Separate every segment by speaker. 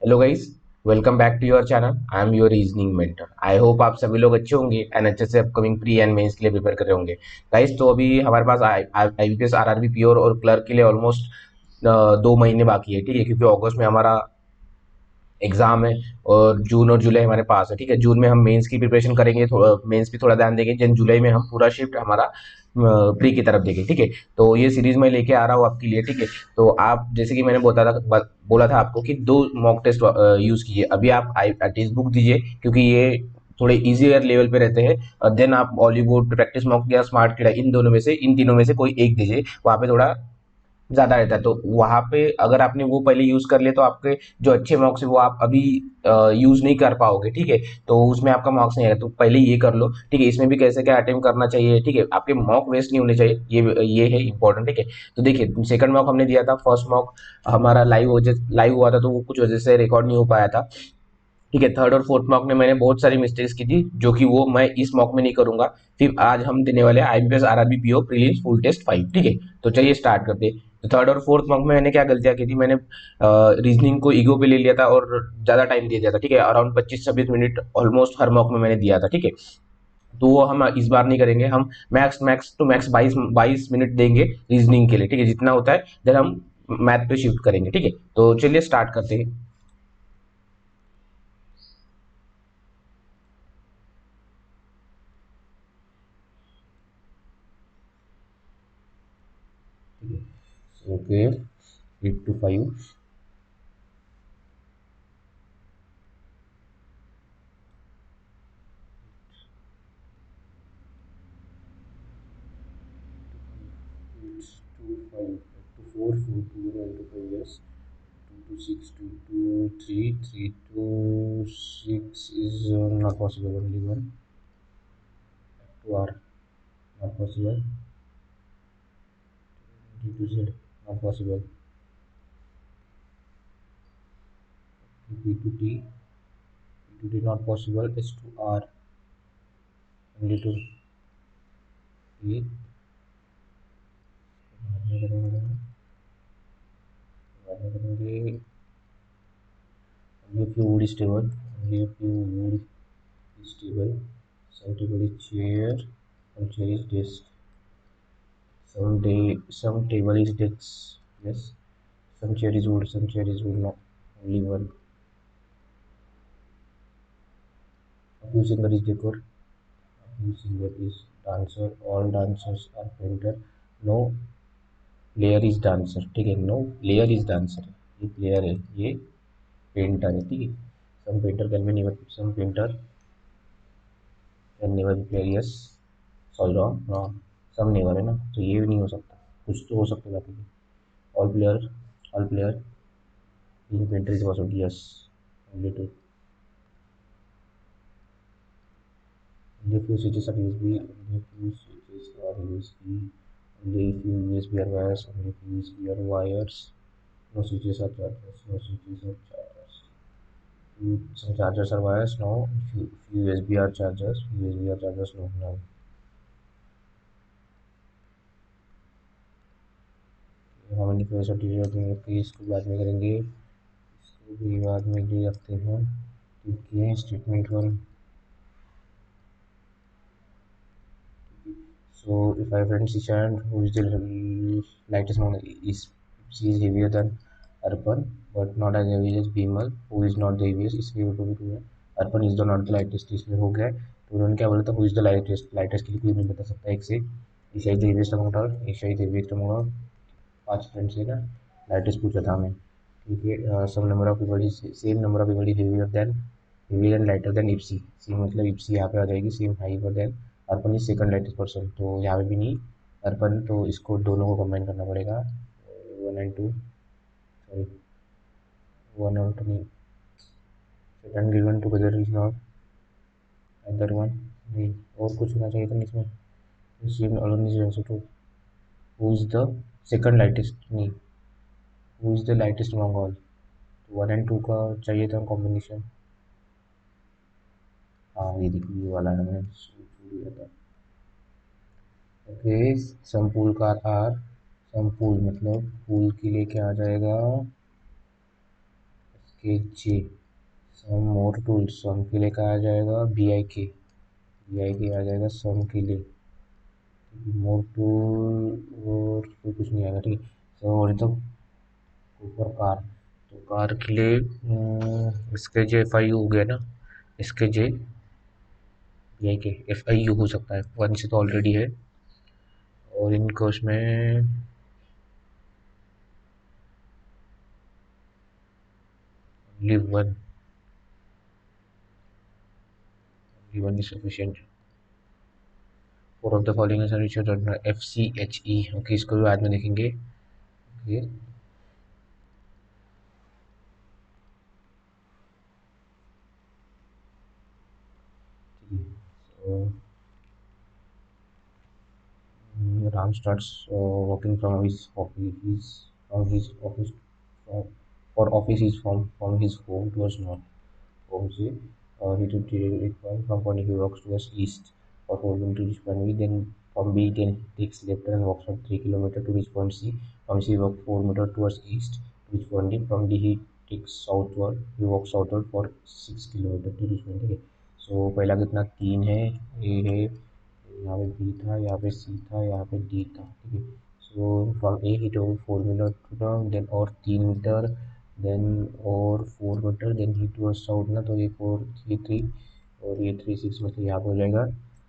Speaker 1: Hello guys, welcome back to your channel. I am your reasoning mentor. I hope आप सभी लोग अच्छे होंगे एंड अच्छे से अपकमिंग प्री एंड मेंस के लिए प्रिपेयर कर रहे होंगे। गाइस, तो अभी हमारे पास आईबीपीएस आरआरबी प्योर और क्लर्क के लिए ऑलमोस्ट 2 महीने बाकी है, ठीक है, क्योंकि अगस्त में हमारा एग्जाम है और जून और जुलाई हमारे पास है। ठीक है, जून में हम मेंस की प्रिपरेशन करेंगे, थोड़ा मेंस पे थोड़ा ध्यान देंगे, देन जुलाई में हम पूरा शिफ्ट हमारा प्री की तरफ देंगे। ठीक है, तो ये सीरीज मैं लेके आ रहा हूँ आपके लिए। ठीक है, तो आप जैसे कि मैंने बोला था आपको कि 2 मॉक टेस्ट यूज कीजिए। अभी आप टेक्स्ट बुक दीजिए क्योंकि ये थोड़े इजियर लेवल पे रहते हैं, और देन आप बॉलीवुड प्रैक्टिस मॉक या स्मार्ट किडा, इन तीनों में से कोई एक दीजिए। वहाँ पे थोड़ा ज्यादा रहता है, तो वहां पे अगर आपने वो पहले यूज कर लिया तो आपके जो अच्छे मार्क्स है वो आप अभी यूज नहीं कर पाओगे। ठीक है, तो उसमें आपका मार्क्स नहीं आएगा, तो पहले ये कर लो। ठीक है, इसमें भी कैसे क्या अटेम्प्ट करना चाहिए, ठीक है, आपके मॉक वेस्ट नहीं होने चाहिए, ये है इंपॉर्टेंट। ठीक है, तो देखिए, सेकंड मॉक हमने दिया था, फर्स्ट मॉक हमारा लाइव हुआ था, तो वो कुछ वजह से रिकॉर्ड नहीं हो पाया था। ठीक है, थर्ड और फोर्थ मॉक में मैंने बहुत सारी मिस्टेक्स की थी, जो कि वो मैं इस मॉक में नहीं करूंगा। फिर आज हम देने वाले हैं IBPS RRB PO prelims full test 5। ठीक है, तो चलिए स्टार्ट करते हैं। तो थर्ड और फोर्थ मॉक में मैंने क्या गलतियां की थी, मैंने रीजनिंग को ईगो पे ले लिया था और ज्यादा टाइम दे दिया था। ठीक है, अराउंड 25-26 मिनट ऑलमोस्ट हर मॉक में मैंने दिया था। ठीक है, तो वो हम इस बार नहीं करेंगे। हम max max to max 22 22 minute देंगे रीजनिंग के लिए। ठीक है, जितना होता है देन हम मैथ पे शिफ्ट करेंगे। ठीक है, तो चलिए स्टार्ट करते हैं। Okay, 8 to 5। 8 to 5, 8 to 4, 4 to 1 to 5, yes. 2 to 6, 2 to 3, 3 to 6 is not possible, only one. 2 R, not possible. D to Z, not possible. P to T, P to T, not possible. S to R, only to A. Only a few wood is stable. Only a few wood is stable. Some table is chair. Some chair is desk. Some table is desk. Yes. Some chair is wood. Some chair is wood. Not only one. A few singer is decor. A few singer is dancer. All dancers are painter. No player is dancer. ठीक है, no player is dancer. ये player है, ये painter है। ठीक है, some painter can be never, some painter can never be player. Yes, sorry, wrong wrong. Some never है ना, तो ये भी नहीं हो सकता। कुछ तो हो सकता है बाकी। All player, all player in painter is possible. Yes, only two. Only few switches are USB. Only few switches are USB. Only few USB are wires. Only few USB are wires. No switches are chargers. No switches are chargers. Some chargers are wires. No. Few USB are chargers. Few USB are chargers. No. No. How many pairs of digital fingerprints इसको बाद में करेंगे, इसको भी बाद में ले रखते हैं, क्योंकि statement one. So if I friend Sishant, who is the lightest known is, she is heavier than Arpan, but not as heavy as Bimal, who is not the heaviest, इसलिए वो भी टू है। Arpan is the not the lightest, इसलिए हो गया। तो उन्होंने क्या बोला था, who is the lightest के लिए कोई नहीं बता सकता एक से। Isha is the heaviest among all, Isha is the heaviest among all। 5 friend से ना लाइटेस्ट पूछा था हमें। ठीक है, some number of people is same number of people is heavier and lighter than Ipsi. C मतलब इप्सी यहाँ पे आ जाएगी, same hyper than Arpan is second lightest person, तो यहाँ पे भी नहीं अर्पण, तो इसको दोनों को कंबाइन करना पड़ेगा। 1 and 2, सॉरी 1 और 2 नहीं, second given together is not other one. नहीं, और कुछ होना चाहिए था इसमें। Same alone is also two. Who is the second lightest, नहीं, who is the lightest among all. 1 and 2 का चाहिए था कॉम्बिनेशन। हाँ, ये देखिए, ये वाला है, मैंने छू लिया था। ओके, सम पूल का आर, सम पूल मतलब पूल के लिए क्या आ जाएगा, के जे सम मोर टूल्स, सम के लिए कहा जाएगा बी आई के आ जाएगा सम के लिए, मोर टूल और कोई कुछ नहीं आएगा, ठीक है। सो और तो ऊपर कार, तो कार के लिए इसके जे एफ आई यू हो गया ना, इसके जे बी आई के एफ आई यू हो सकता है, वन से तो ऑलरेडी है, और इनको उसमें only one is sufficient. Four of the following are Richard F C H E, okay इसको भी बाद में देखेंगे। Okay so Ram starts working from his office. From his office, from, for office is from his home towards north. Home से he to direct one from Pune he walks towards east. For home to reach Pune, then from B then he takes left and walks on 3 kilometers to reach point C. From C he walks 4 meters towards east to reach point D. From D he takes southward. He walks southward for 6 kilometers to reach point D. So पहला कितना 3 है, ये है, यहाँ पे B था, यहाँ पे सी था, यहाँ पे डी था, ठीक है। So from A he to 4 metre to down, then और 3 मीटर, देन और 4 metre, then he to south ना, तो ये 4 ये 3 और ये 3 6, मतलब यहाँ पे हो जाएगा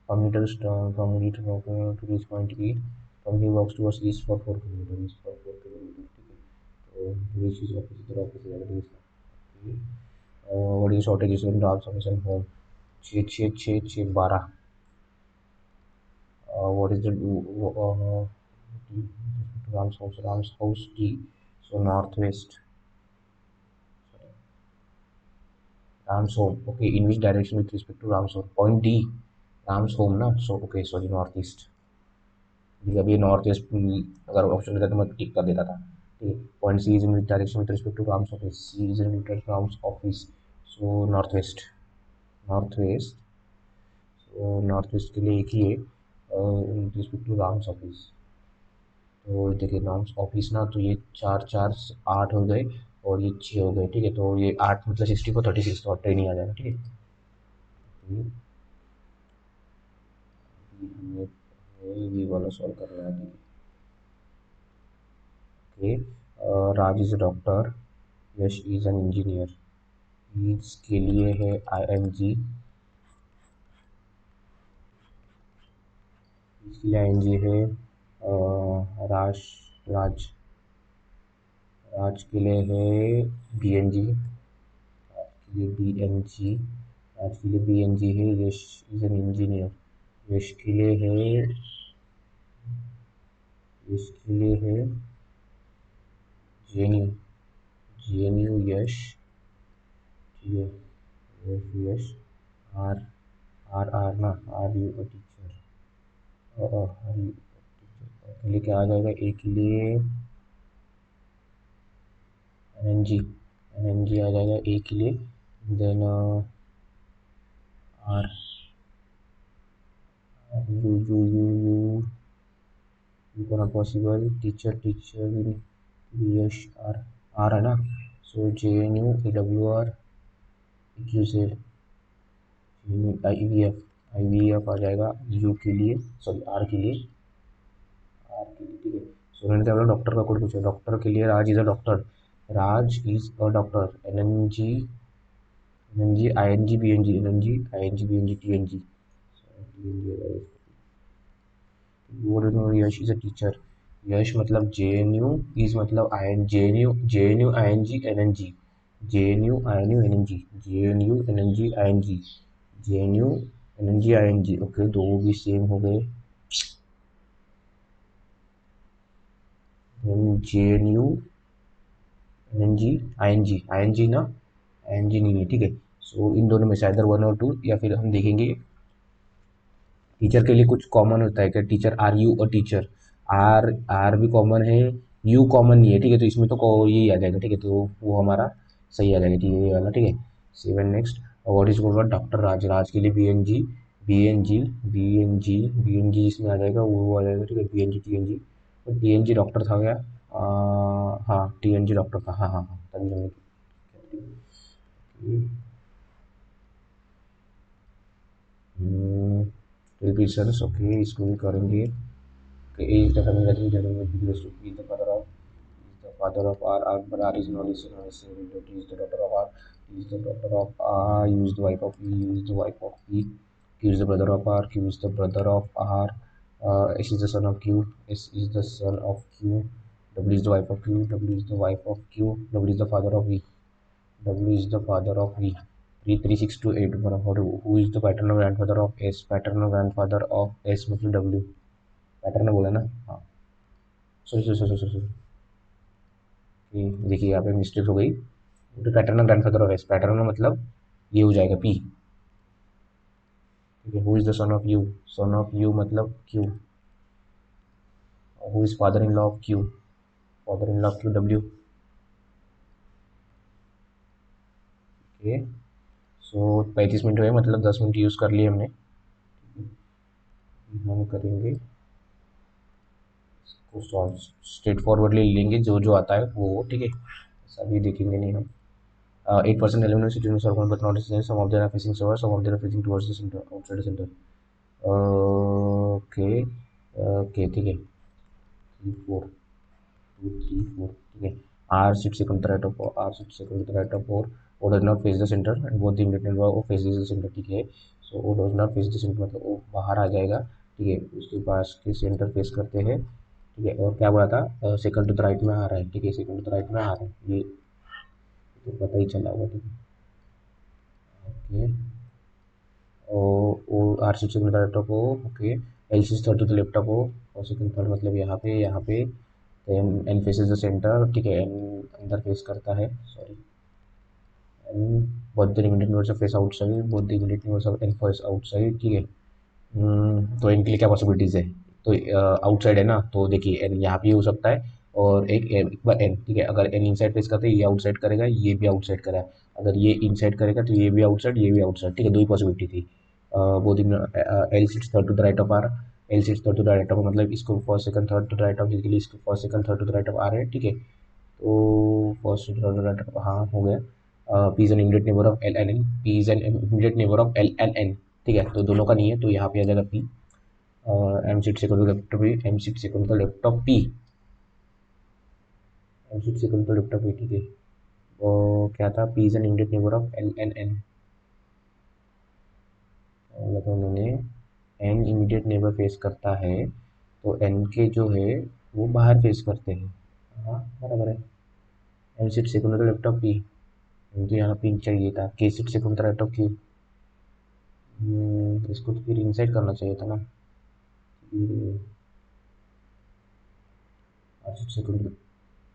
Speaker 1: from metre from metre to this point E, from he walks towards east for 4 kilometre, east for 4 kilometre, ठीक है। तो ये चीज़ ऑफिस इधर ऑफिस हो जाएगा इसका। What is shortage in Ram submission home, 6 6 6 6 12। What is the Ram's house D? So northwest. Ram's home. Okay, in which direction with respect to Ram's home? Point D. Ram's home ना. So okay, sorry northeast. अभी north east अगर option रहता तो मैं tick कर देता था, ठीक है। Point C is in which direction with respect to Ram's office, C is in which Ram's office, so north west, north west. So north west के लिए एक ही है with respect to Ram's office. तो देखिए नॉर्म्स ऑफिस ना, तो ये 4 4 8 हो गए और ये 6 हो गए, ठीक है। तो ये 8 मतलब 60 को 36 तो ट्रेनिंग आ जाएगा, ठीक है। ये वाला सॉल्व करना है, okay. Raj is a doctor, Yash is an engineer, इसके लिए है आई एन जी, इसके लिए आई एन जी है राज, राज राज के लिए है बी एन जी, के लिए बी एन जी, आज के लिए बी एन जी है। Yash is an engineer, Yash के लिए है, इसके लिए है J N U, J N U Yash, Yash Yash R, R R ना, are you a teacher, R U के लिए क्या आ जाएगा, ए के लिए N N G, N N G आ जाएगा ए के लिए, then R U U U U U not possible, teacher teacher Yash R, R है ना। सो जे N U A W R Q से आई वी एफ आ जाएगा यू के लिए, सॉरी आर के लिए, आर के लिए, ठीक है। सो मैंने क्या बोला, डॉक्टर का कोड पूछा, डॉक्टर के लिए Raj is a doctor, Raj is a doctor, N N G I N G B N G, N N G I N G B N G T N G, Yash is a teacher, Yash मतलब J N U, is मतलब I N J N U I N G N N G, J N U I N U N N G, J N U N N G I N G, J N U N N G I N G, okay दो भी same हो गए। J N U N N G I N G ना, I N जी नहीं है, ठीक है। सो इन दोनों में से इधर 1 और 2, या फिर हम देखेंगे टीचर के लिए कुछ कॉमन होता है क्या, टीचर आर यू और टीचर, आर आर भी कॉमन है, यू कॉमन नहीं है, ठीक है। तो इसमें तो यही आ जाएगा, ठीक है, तो वो हमारा सही आ जाएगा, ठीक है, ये वाला, ठीक है। 7 next, what is gold doctor Raj, Raj के लिए B N G, B N G B N G B N G इसमें आ जाएगा, वो आ जाएगा, ठीक है, B N G T N G, तो टी एन जी डॉक्टर था क्या, हाँ टी एन जी डॉक्टर था, हाँ हाँ हाँ, तभी हमने पीसर्स ओके, इसको भी करेंगे। is the family that is equals to P is the father of R, R but R is not is T is the daughter of R, T is the daughter of R, U is the wife of P, U is the wife of P, Q is the brother of R, Q is the brother of R, S is the son of Q, S is the son of Q, W is the wife of Q, W is the wife of Q, W is the father of V, W is the father of V. 3 3 6 2 8 who is the paternal grandfather of S, paternal grandfather of S मतलब W, pattern बोला ना, हाँ sorry sorry sorry sorry, देखिए यहाँ पे mistake हो गई। तो pattern grandfather of S, pattern मतलब ये हो जाएगा पी। ठीक है, who is the son of U मतलब Q, who is father in law of Q, father in law of Q W. Okay, so 35 minute हुए, मतलब 10 मिनट यूज़ कर लिए हमने। हम करेंगे इसको सॉल्व, स्ट्रेट फॉरवर्डली लेंगे जो जो आता है वो, ठीक है, सभी देखेंगे नहीं हम। 8% element sitting in circle but not necessarily, some of them are facing server, some of them are facing towards the center, outside the center। Okay okay ठीक है, 3 4 2 3 4, ठीक है। R sits second to the right of 4, R sits second to the right of 4, O does not face the center and both the immediate neighbor O faces the center, ठीक है। सो O does not face the center मतलब O बाहर आ जाएगा, ठीक है, उसके पास के centre face करते हैं, ठीक है। और क्या बोला था, सेकंड टू द राइट में आ रहा है, ठीक है, सेकंड टू द राइट में आ रहा है, ये तो पता ही चला होगा, ठीक है। Okay, O R six second right of O, okay, L six third to the left of O, और सेकंड थर्ड मतलब यहाँ पे एन फेसेस द सेंटर, ठीक है, एन अंदर फेस करता है, sorry, N both the immediate neighbours face outside, both the immediate neighbours of N face outside, ठीक है। तो एन के लिए क्या पॉसिबिलिटीज़ है, तो आउटसाइड है ना, तो देखिए एन यहाँ भी हो सकता है, और एक बार एन, ठीक है, अगर एन इनसाइड फेस करता है ये आउटसाइड करेगा, ये भी आउटसाइड करेगा, अगर ये इनसाइड करेगा तो ये भी आउटसाइड, ये भी आउटसाइड, ठीक है, दो ही पॉसिबिलिटी थी। Both in L six third to the right of R, L six third to the right of, मतलब इसको first second third to the right of, इसके लिए इसको first second third to the right of R है, ठीक है। तो first to the right of, हाँ हो गया। P is an immediate neighbour of L N N, P is an immediate neighbour of L N N, ठीक है, तो दोनों का नहीं है, तो यहाँ पे आ जाएगा P. M six equal to left of P, M six equal to left of P, M six equal to left of P, ठीक है। और क्या था, P is an immediate neighbour of L N N, मतलब उन्होंने N immediate neighbour face करता है, तो एन के जो है वो बाहर फेस करते हैं, हाँ बराबर है। M six equal to left of P, तो यहाँ पिन चाहिए था, K six equal to right of Q, इसको तो फिर इनसाइड करना चाहिए था ना, R six equal to,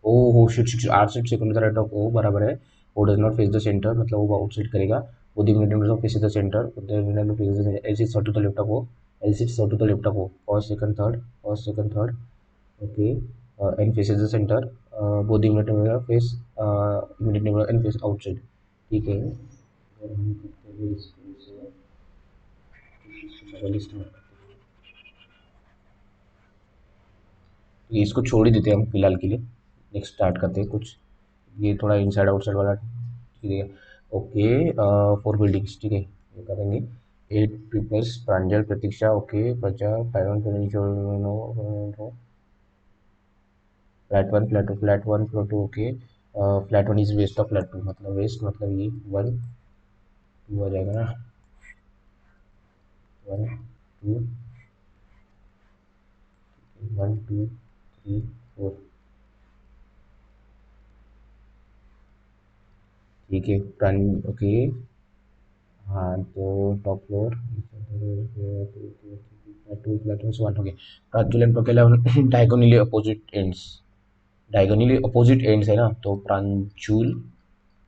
Speaker 1: oh हो shit shit, R six equal to right of O बराबर है, O does not face the centre मतलब वो आउटसाइड करेगा, वो the minute of face the centre, the face the L six to the left of O, L six to the left of O, first second third, first second third, okay, N faces the centre, both the immediate face, immediate N face outside, ठीक है। अगर हम करते हैं इसको list में, ये इसको छोड़ ही देते हैं हम फिलहाल के लिए, नेक्स्ट स्टार्ट करते हैं कुछ, ये थोड़ा इनसाइड आउटसाइड वाला, ठीक है। ओके, 4 बिल्डिंग्स, ठीक है, ये करेंगे। 8 पीपल्स, प्रांजल प्रतीक्षा, ओके, प्रजा टाइवन, flat one floor two, okay, flat one is west of flat two, मतलब वेस्ट मतलब ये 1 2 आ जाएगा ना, 1 2 1 2 3 4, ठीक है, ओके, हाँ तो top floor two flat one हो गया। Pranjal and Prakela diagonally opposite ends, diagonally opposite ends है ना, तो प्रांशुल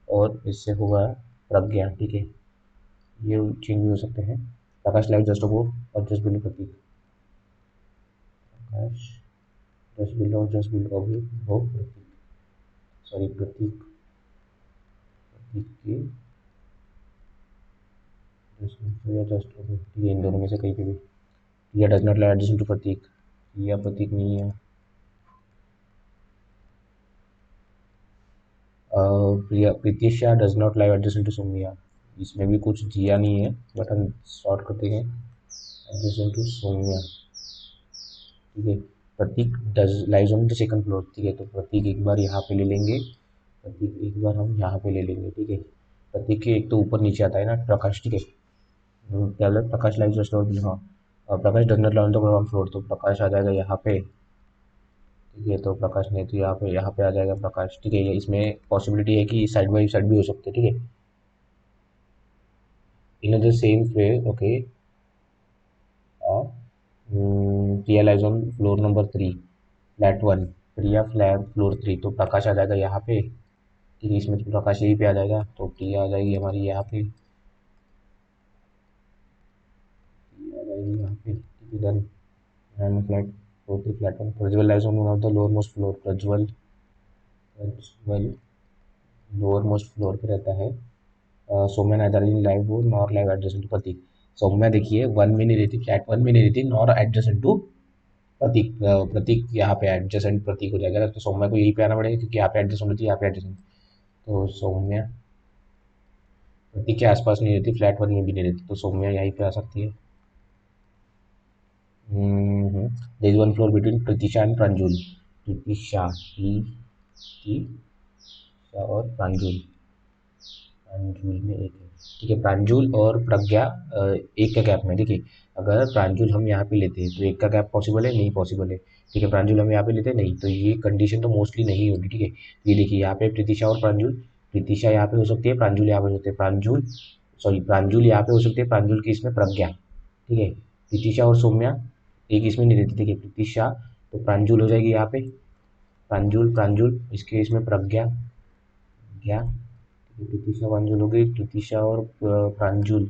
Speaker 1: और इससे होगा प्रज्ञा, ठीक है, ये चेंज भी हो सकते हैं। प्रकाश लाइव जस्ट अबो और जस्ट बिलो प्रतीक, प्रकाश जस्ट बिलो और जस्ट बिलो अभी वो प्रतीक, सॉरी प्रतीक, प्रतीक के जस्ट या जस्ट अबो, ठीक है, इन दोनों में से कहीं पे भी, या does not lie adjust to Pratik, या प्रतीक नहीं है। Priya Pritisha does not live adjacent to Saumya, इसमें भी कुछ दिया नहीं है, बट हम शॉर्ट करते हैं एडजेसेंट टू सोम्या। ठीक है, Pratik does live on the second floor. ठीक है, तो प्रतीक एक बार यहाँ पे ले लेंगे, प्रतीक एक बार हम यहाँ पे ले लेंगे। ठीक है, प्रतीक के एक तो ऊपर नीचे आता है ना प्रकाश। ठीक है, क्या बोला प्रकाश लाइव स्टोर, हाँ Prakash does not live on the ground floor, तो प्रकाश आ जाएगा यहाँ पे। ठीक है, तो प्रकाश नहीं तो यहाँ पे आ जाएगा प्रकाश। ठीक है, ये इसमें पॉसिबिलिटी है कि साइड बाई साइड भी हो सकते हैं। ठीक है, in the same way okay, Priya lies on floor number 3 flat 1, Priya flat floor 3, तो प्रकाश आ जाएगा यहाँ पे। ठीक है, इसमें तो प्रकाश यहीं पे आ जाएगा, तो प्रिया आ जाएगी हमारी यहाँ पे, प्रिया आ जाएगी यहाँ पे। ठीक है, done. And flat floor 3 flat 1, Prajwal lies on one of the lower most floor, Prajwal Prajwal lower most floor पे रहता है। Saumya neither in live nor live adjacent to Pratik. Saumya देखिए 1 में नहीं रहती, फ्लैट 1 में नहीं रहती, नॉर एडजेसेंट टू प्रतीक। प्रतीक यहाँ पे एडजेसेंट प्रतीक हो जाएगा, तो सौम्या को यहीं पे आना पड़ेगा क्योंकि यहाँ पे एडजेसेंट होती है, यहाँ पे एडजेसेंट। तो सौम्या प्रतीक के आसपास नहीं रहती, फ्लैट 1 में भी नहीं रहती, तो सौम्या यहीं पे आ सकती है। There is one floor between Pratiksha and Pranjul, Pratiksha की और प्रांजुल, प्रांजुल में एक है। ठीक है, प्रांजुल और प्रज्ञा एक का गैप में। देखिए, अगर प्रांजुल हम यहाँ पे लेते हैं तो एक का गैप पॉसिबल है, नहीं पॉसिबल है। ठीक है, प्रांजुल हम यहाँ पे लेते हैं नहीं, तो ये कंडीशन तो मोस्टली नहीं होगी। ठीक है, ये देखिए यहाँ पे प्रीतिशा और प्रांजुल, प्रीतिशा यहाँ पे हो सकती है, प्रांजुल यहाँ पे हो सकते हैं, प्रांजुल सॉरी प्रांजुल यहाँ पे हो सकती है, प्रांजुल की इसमें प्रज्ञा। ठीक है, प्रीतिशा और सौम्या एक इसमें नहीं रहती। ठीक है, प्रीतिशा तो प्रांजुल हो जाएगी यहाँ पे, प्रांजुल प्रांजुल इसके इसमें प्रज्ञा प्रज्ञा। प्रीतिशा प्रांजुल हो गई, प्रीतिशा और प्रांजुल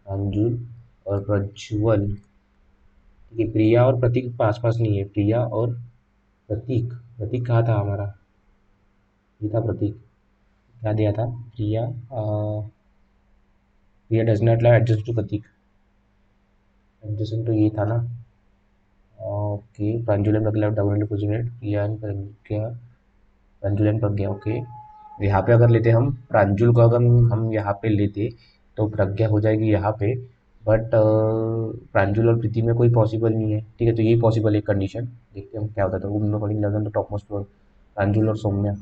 Speaker 1: प्रांजुल और प्रज्वल। ठीक है, प्रिया और प्रतीक पास पास नहीं है, प्रिया और प्रतीक, प्रतीक कहाँ था हमारा, ये था प्रतीक, क्या दिया था Priya, Priya does not like adjust to Pratik, adjust तो ये था ना। Okay, Pranjul and Pragya double पोजिनेट, Priya and Pragya, Pranjul and Pragya. Okay, यहाँ पे अगर लेते हम प्रांजुल को, अगर हम यहाँ पे लेते तो प्रज्ञा हो जाएगी यहाँ पे, बट प्रांजुल और प्रीति में कोई पॉसिबल नहीं है। ठीक है, तो यही पॉसिबल है कंडीशन, देखते हैं हम क्या होता है। तो रूम अकॉर्डिंग लेवल तो टॉप मोस्ट फ्लोर प्रांजुल और सौम्या,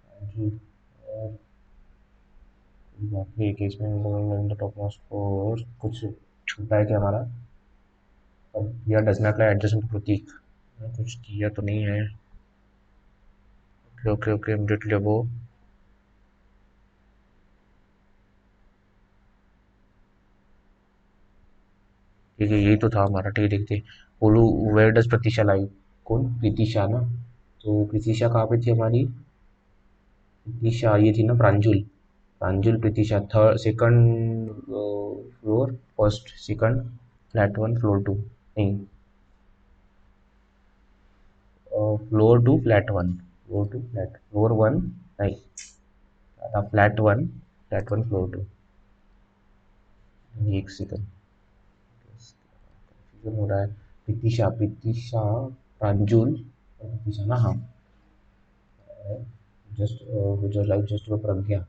Speaker 1: प्रांजुल और बाकी एक इसमें टॉप मोस्ट फ्लोर, कुछ छूटा है क्या हमारा, अब या डज नॉट लाइक एडजस्टमेंट प्रतीक, कुछ दिया तो नहीं है। ओके ओके ओके, इमीडिएटली अबो, ठीक है, यही तो था हमारा। ठीक है, देखते हैं। बोलू वेयर डज प्रतीक्षा लाइव, कौन प्रीतिशा ना, तो प्रीतिशा कहाँ पे थी हमारी, प्रीतिशा ये थी ना Pranjul, Pranjul Pritisha third second floor first second flat 1 floor 2 नहीं, floor 2 flat 1, floor 2 flat floor 1 नहीं, फ्लैट वन फ्लोर 2। एक सेकंड कंफ्यूजन हो रहा है, प्रीतिशा प्रीतिशा प्रांजुल और प्रीतिशा ना, हाँ जस्ट जो लाइव जस्ट वो Pragya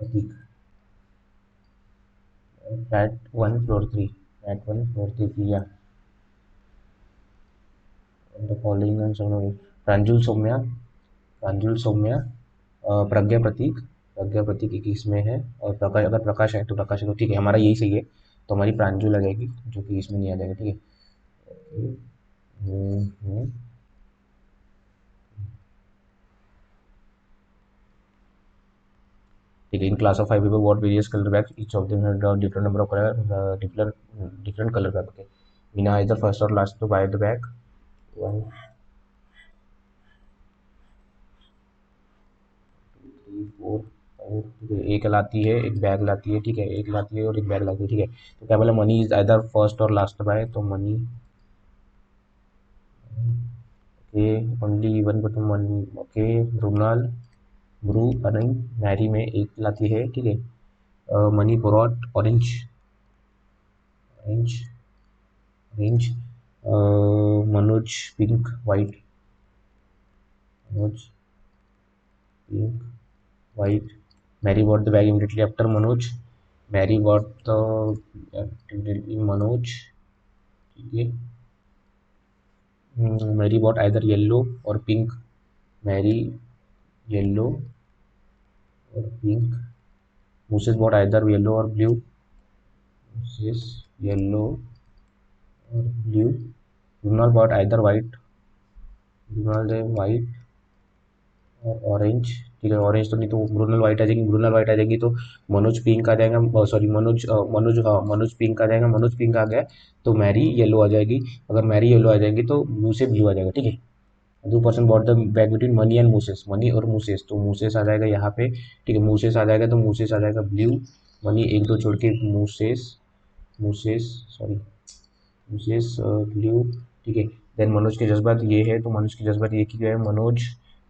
Speaker 1: Pratik, flat 1 floor 3, flat 1 floor 3 Priya, the following and some, Pranjul Saumya, Pranjul Saumya Pragya Pratik, Pragya Pratik एक इसमें है, और प्रकाश अगर प्रकाश है तो प्रकाश है, तो ठीक है हमारा यही सही है, तो हमारी प्रांजुल आ जाएगी जो कि इसमें नहीं आ जाएगा। ठीक है, हम्म, ठीक है, in class of 5 people what various color bags, each of them had a different number of color, different color bag. Okay, Mina is the first or last to buy the bag, one 3 4 5। ठीक है, एक लाती है एक bag लाती है, ठीक है एक लाती है और एक बैग लाती है। ठीक है, तो क्या बोला मनी इज आइदर फर्स्ट और लास्ट बाय, तो Mani okay only one but Mani. Okay, रुनाल ब्रू अनंग मैरी में एक लाती है। ठीक है, Mani brought orange orange orange Manoj pink white, Manoj pink white, Mary bought the bag immediately after Manoj, Mary bought the Manoj, ठीक है। मैरी बॉट आइदर येलो और पिंक, मैरी येलो और pink, Moses bought either yellow और ब्लू, मूसेस येलो और blue, Brunal bought either white, Brunal दे white और orange, ठीक है। ऑरेंज तो नहीं तो ब्रूनल वाइट आ जाएगी, ब्रूनल वाइट आ जाएगी तो मनोज पिंक आ जाएगा, सॉरी मनोज मनोज, हाँ मनोज पिंक आ जाएगा, मनोज पिंक आ गया तो मैरी येलो आ जाएगी, अगर मैरी येलो आ जाएगी तो ब्लू से ब्लू आ जाएगा, ठीक है। 2% bought the bag between Mani and Moses, Mani और मूसेस, तो मूसेस आ जाएगा यहाँ पे, ठीक है। मूसेस आ जाएगा तो मूसेस आ जाएगा ब्लू, मनी एक दो छोड़ के मूसेस, मूसेस सॉरी मूसेस ब्लू, ठीक है। देन मनोज के जज्बात ये है तो मनोज के जज्बात ये की गया है, मनोज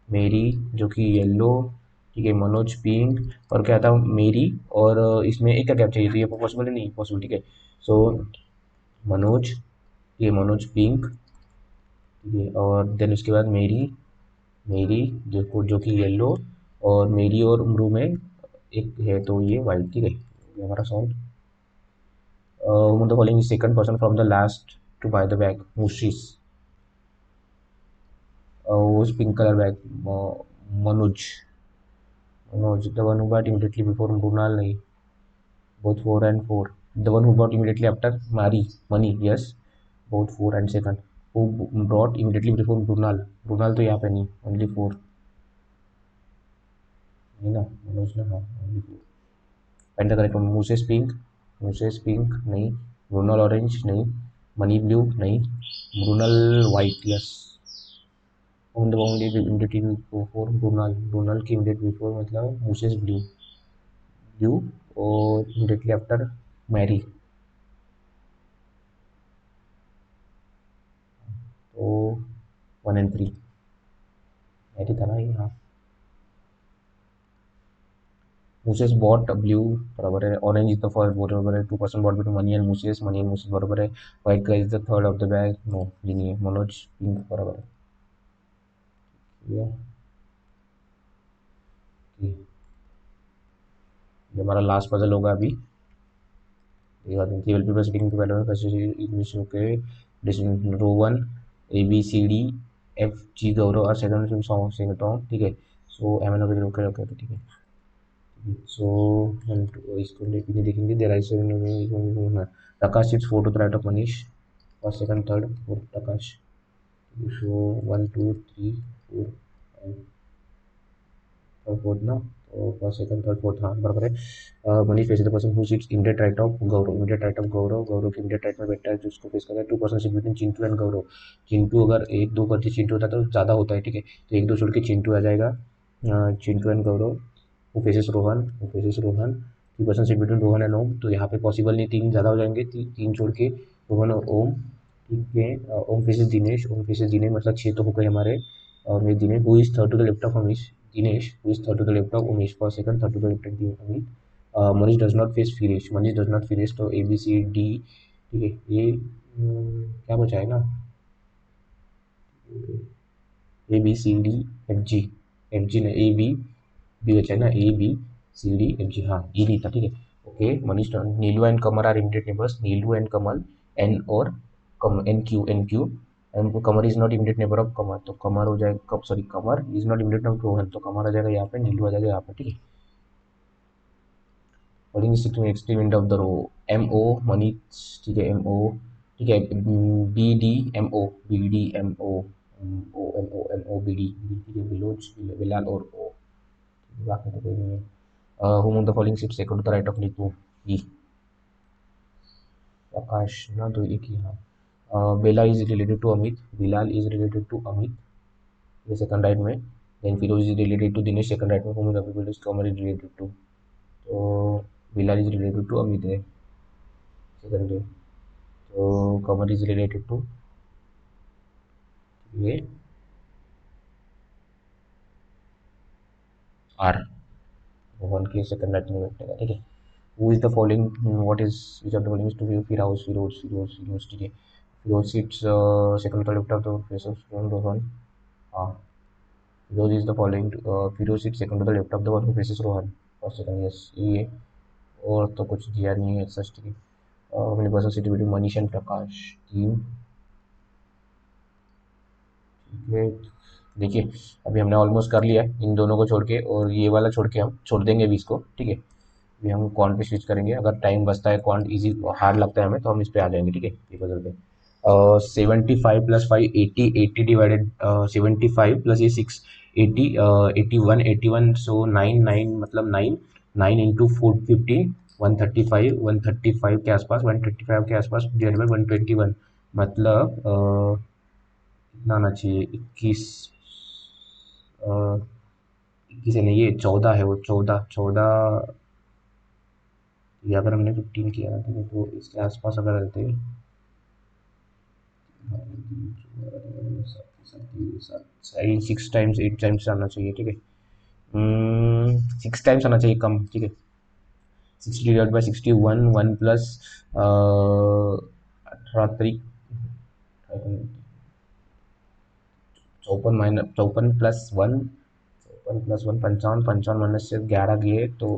Speaker 1: मेरी जो कि येलो, ठीक है, मनोज पिंक, और क्या था मेरी, और इसमें एक का गैप चाहिए तो ये पॉसिबल है, नहीं पॉसिबल, ठीक है। सो मनोज, ये मनोज पिंक, ठीक है, और देन उसके बाद मेरी, मेरी जो कि येलो, और मेरी और उमरू में एक है तो ये वाइट, ठीक है। ये हमारा solve. The following second person from the last to buy the bag, Moses, वो pink colour bag, Manoj, Manoj the one who got immediately before Mrinal, नहीं, both 4 and 4, the one who brought immediately after Mari, money, yes, both 4 and second, who brought immediately before Brunal, Brunal तो यहाँ पे नहीं, only 4, नहीं ना मनोज ना, हाँ only 4, and the correct one Moses pink, Moses pink नहीं, Brunal orange नहीं, Money blue नहीं, Brunal white, yes, on the only immediately before Brunal, Brunal की immediate before मतलब Moses blue, blue और immediately after Mary, तो 1 and 3 Mary था ना ये, हाँ। मूसेस बॉट ब्लू बराबर है, ऑरेंज इज द फर्स्ट बराबर है, 2% both between Mani and Moses बराबर है, white colour is the third of the bag, no ये नहीं है, मनोज पिंक बराबर है, ये ये हमारा लास्ट पजल होगा अभी। ये बात नहीं, पीपल सिटिंग टू वैल्यू के row 1 A B C D F G Gaurav और सेकंड सॉन्ग सिंगटों, ठीक है। So M N O okay okay ठीक है। सो हम इसको लेके देखेंगे, there are seven Prakash six four to the right of Manish, first second third fourth Prakash, so 1 2 3 4 और फोर्थ ना, तो फर्स्ट सेकंड थर्ड फोर्थ, हाँ बराबर है। Manish face the person who sits immediate right of Gaurav, immediate right of Gaurav, Gaurav के इमीडिएट राइट में बैठा है जो उसको फेस कर रहा है, 2% सिट बिटवीन चिंटू एंड गौरव, चिंटू अगर एक दो करके चिंटू होता तो ज़्यादा होता है, ठीक है, तो एक दो छोड़ के चिंटू आ जाएगा, चिंटू एंड गौरव, वो फेसेस रोहन, वो faces Rohan, 3% sit between Rohan and Om, तो यहाँ पे पॉसिबल नहीं, तीन ज़्यादा हो जाएंगे, तीन छोड़ के रोहन और ओम, ठीक है। ओम फेसेस दिनेश, ओम फेसेस दिनेश मतलब 6 तो हो गए हमारे, और ये Dinesh who is third to the left of Amish, Dinesh, who is third to the left of Umesh for second, third to the left of Amit. Manish does not face Firesh, Manish does not Firesh, तो A B C D, ठीक है। ये क्या बचा है ना, A B C D F G, F G ने A B B बचा है ना, A B C D F G, हाँ ये नहीं था, ठीक है। Okay Manish, Neelu and Kamal are immediate neighbours, Neelu and Kamal, N और come N Q and Qamar is not immediate neighbour of Qamar, तो कमर हो जाएगा कब, sorry Qamar is not immediate of Rohan, तो कमर आ जाएगा यहाँ पे, नीलू आ जाएगा यहाँ पे, ठीक है। Holding is to extreme end of the row, M O Mani, ठीक है एम ओ, ठीक है, B D M O, B D M O, O M O B D, ठीक है, बिलोज बिलाल और ओ, बाकी तो कोई नहीं है। whom of the following ships second to the right of Neetu, ई प्रकाश ना, तो एक ही, हाँ। Bela is related to Amit, Bilal is related to Amit, ये सेकंड राइट में, then Firoz is related to Dinesh second right में, whom of the people is Qamar is related to, तो Bilal is related to Amit है सेकंड है, तो कमर इज रिलेटेड टू ये आर, वन के second right में बैठेगा, ठीक है। Who is the following, what is which of the following is to फिर हाउस फिरोज फिरोज फिरोज, ठीक है। Those seats second to the left of the faces one row one. Ah, those is the following. Hero seat second to the left of the one who faces Rohan. First second yes ये और तो कुछ दिया नहीं है सच की. मेरे पास city building Manish and Prakash team. ठीक है. देखिए अभी हमने ऑलमोस्ट कर लिया है इन दोनों को छोड़ के और ये वाला छोड़ के हम छोड़ देंगे अभी इसको. ठीक है. अभी हम क्वांट पे स्विच करेंगे. अगर टाइम बचता है क्वांट इजी हार्ड लगता है हमें तो हम इस पे आ जाएंगे. ठीक है ये बदल पे 75 + 5 80 80 डिवाइडेड 75 प्लस ये 6 80 81 सो 9 9 मतलब 9 9 इंटू 4 15 135 के आसपास 135 के आसपास डिवाइड बाई 121 मतलब कितना आना चाहिए 21 नहीं ये 14 है वो 14 ये अगर हमने 15 किया था तो इसके आसपास अगर रहते 6 टाइम्स 8 टाइम्स आना चाहिए. ठीक है 6 टाइम्स आना चाहिए कम. ठीक है 60 divide by 61 1 plus 18 54 minus 54 + 1 54 + 1 55 55 minus से 11 गए तो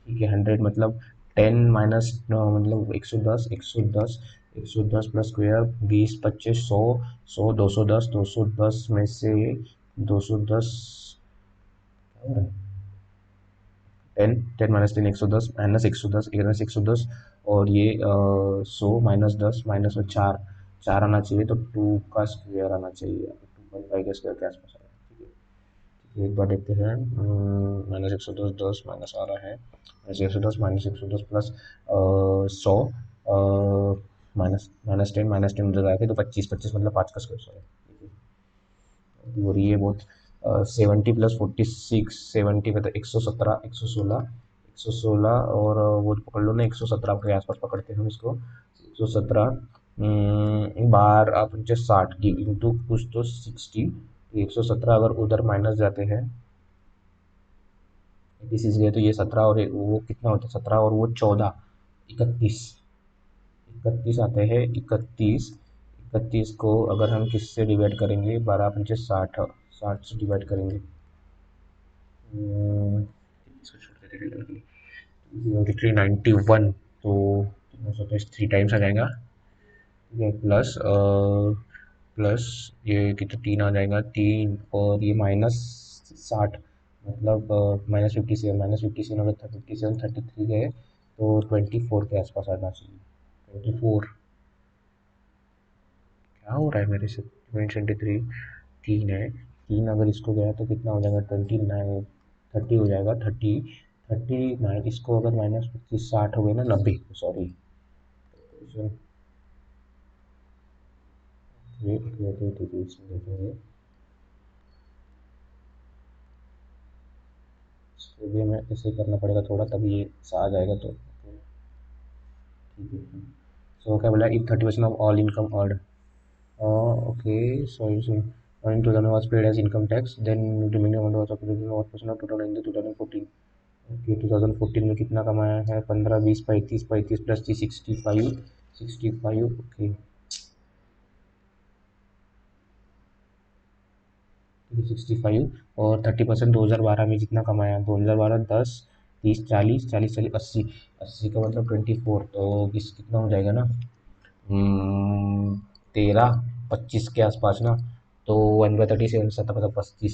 Speaker 1: ठीक है 100 मतलब 10 माइनस मतलब 110 110 110 प्लस स्क्वायर 20 25 100 210 210 में से 210 10 10 माइनस 10 110 माइनस 110 माइनस 110 और ये 100 माइनस 10 माइनस में 4 4 आना चाहिए तो 2 का स्क्वायर आना चाहिए 2.5 के स्क्वायर के आसपास आना. ठीक है एक बार देखते हैं. माइनस 110 10 माइनस आ रहा है minus 110 minus 110 plus 100 minus minus 10 उधर आएगा तो 25 25 मतलब 5 का स्क्वायर. सॉरी हो रही है बहुत. 70 + 46 70 मतलब 117 116 और वो पकड़ लो ना 117 के आसपास पकड़ते हैं हम इसको 117 बार आप 60 की इंटू कुछ तो 60 117 अगर उधर माइनस जाते हैं 86 गए तो ये 17 और वो कितना होता है 17 और वो 14 31 31 आते हैं 31 31 को अगर हम किससे डिवाइड करेंगे 12 पंचे 60 60 से डिवाइड करेंगे इसको छोड़ देते 91 तो 3 टाइम्स आ जाएगा. ठीक है प्लस प्लस ये कितना 3 आ जाएगा 3 और ये माइनस 60 मतलब माइनस 57 अगर 57 33 गए तो 24 के आसपास आना चाहिए. 24 क्या हो रहा है मेरे से 23 3 है 3 अगर इसको गया तो कितना हो जाएगा 29 30 हो जाएगा 30 माइनस इसको अगर माइनस 25 60 हो गए ना 90 सॉरी ये इसमें देखेंगे इसको भी हमें ऐसे करना पड़ेगा थोड़ा तभी ये आ जाएगा तो ठीक है. सो क्या बोला if 30% of all income earn okay sorry in 2000 was paid as income tax then remaining amount was applicable what percent of total in the 2014. Okay 2014 में कितना कमाया है 15 20 35 35 प्लस 65 ओके 65 और 30% 2012 में जितना कमाया 2012 10 30 40 40 40 80 80 का मतलब 24 तो किस कितना हो जाएगा ना 13 25 के आसपास ना तो 1/37 7 मतलब 35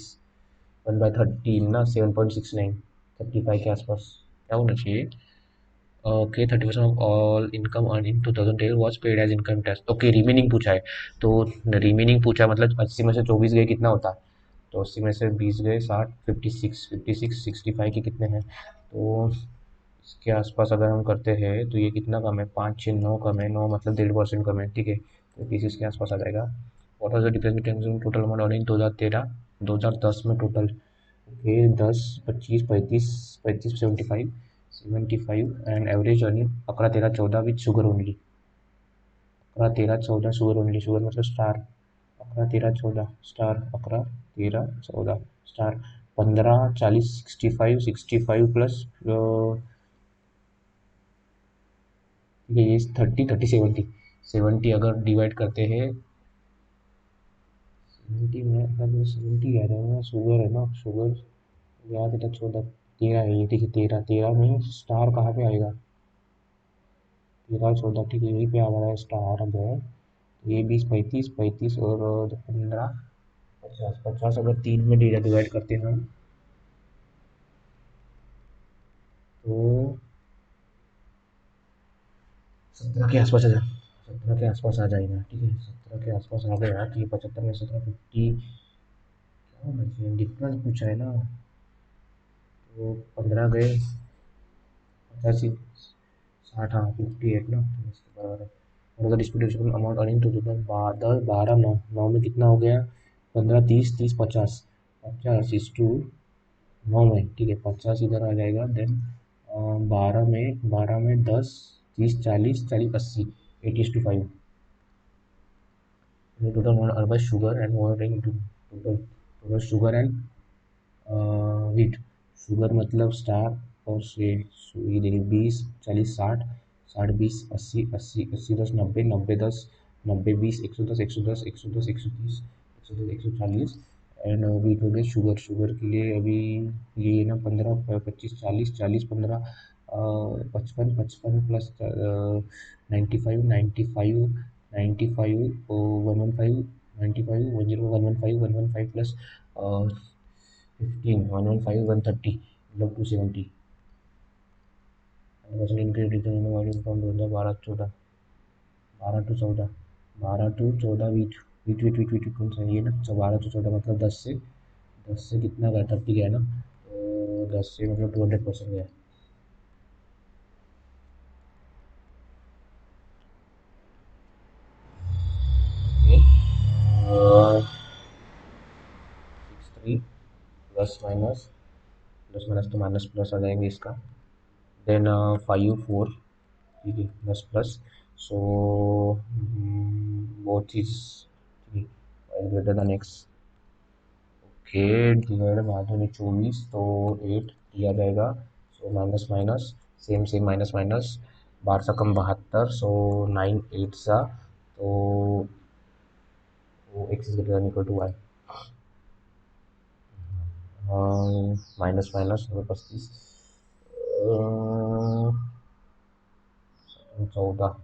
Speaker 1: 1/13 ना 7.69 35 के आसपास क्या होना चाहिए. Okay 30% of all income earn in 2010 was paid as income tax. Okay remaining पूछा है तो रिमेनिंग पूछा मतलब 80 में से 24 गए कितना होता है तो 80 में से 20 गए 60 56 65 के कितने हैं तो इसके आसपास अगर हम करते हैं तो ये कितना कम है 5 6 9 कम है 9 मतलब 1.5% कम है. ठीक है तो 30 के आसपास आ जाएगा. What was the difference total amount earn in 2013 2010 में total okay 10 25 35 35 75 and average earning 11 13 14 with sugar only 11 13 14 sugar only sugar मतलब स्टार 11 13 14 स्टार 11 13 14 स्टार 15 40 65 65 प्लस ये 30 30 70 70 अगर डिवाइड करते हैं 70 में, अगर 70 आ जाएगा, शुगर है ना, शुगर याद है, 14 13 है ये, ठीक है, 13 13 में स्टार कहाँ पे आएगा, 13 14, ठीक है, यहीं पे आ रहा है स्टार जो है। ये 20 35 35 और 15 50 50, अगर 3 में डिवाइड करते हैं हम, तो 17 के आसपास आ जाए, 17 के आसपास आ जाएगा, ठीक है, 17 के आसपास आ गया, तो ये 75 में 17 50, क्या बचे डिफरेंस पूछा है ना, तो 15 गए 85 60, हाँ 58 ना, तो इसके बराबर है। और अगर distribution amount earning to total 10 12 9 9 में कितना हो गया, 15 30 30 50 50 इस टू 9 में, ठीक है, 50 इधर आ जाएगा, देन 12 में 10 30 40 40 80 80:5, total one urban sugar and watering total, total sugar and wheat, sugar मतलब स्टार, और से ये देखिए 20 40 60 60 20 80 80 80 10 90 90 10 90 20 110 110 110 130 110 140, एंड वीट हो गया, शुगर शुगर के लिए अभी ये ना 15 25 40 40 15 55 55 प्लस 95 95 95 115 95 10 115 प्लस 15 115 130, मतलब 270, percent increase return volume from 2012 14 12 to 14 wheat wheat wheat wheat wheat कौन सा है ये ना, 12 to 14 मतलब 10 से कितना गया, 30 गया ना, तो 10 से मतलब 200% गया। ओके, 63 प्लस माइनस तो माइनस प्लस आ जाएंगे इसका, देन 5 4, ठीक है, plus plus, so both is greater than X, okay, divide बाद में 24 तो 8 दिया जाएगा, so minus minus same same minus minus, 12 सा कम 72, सो 9 8 सा, तो X is greater than equal to Y, minus minus 35 14,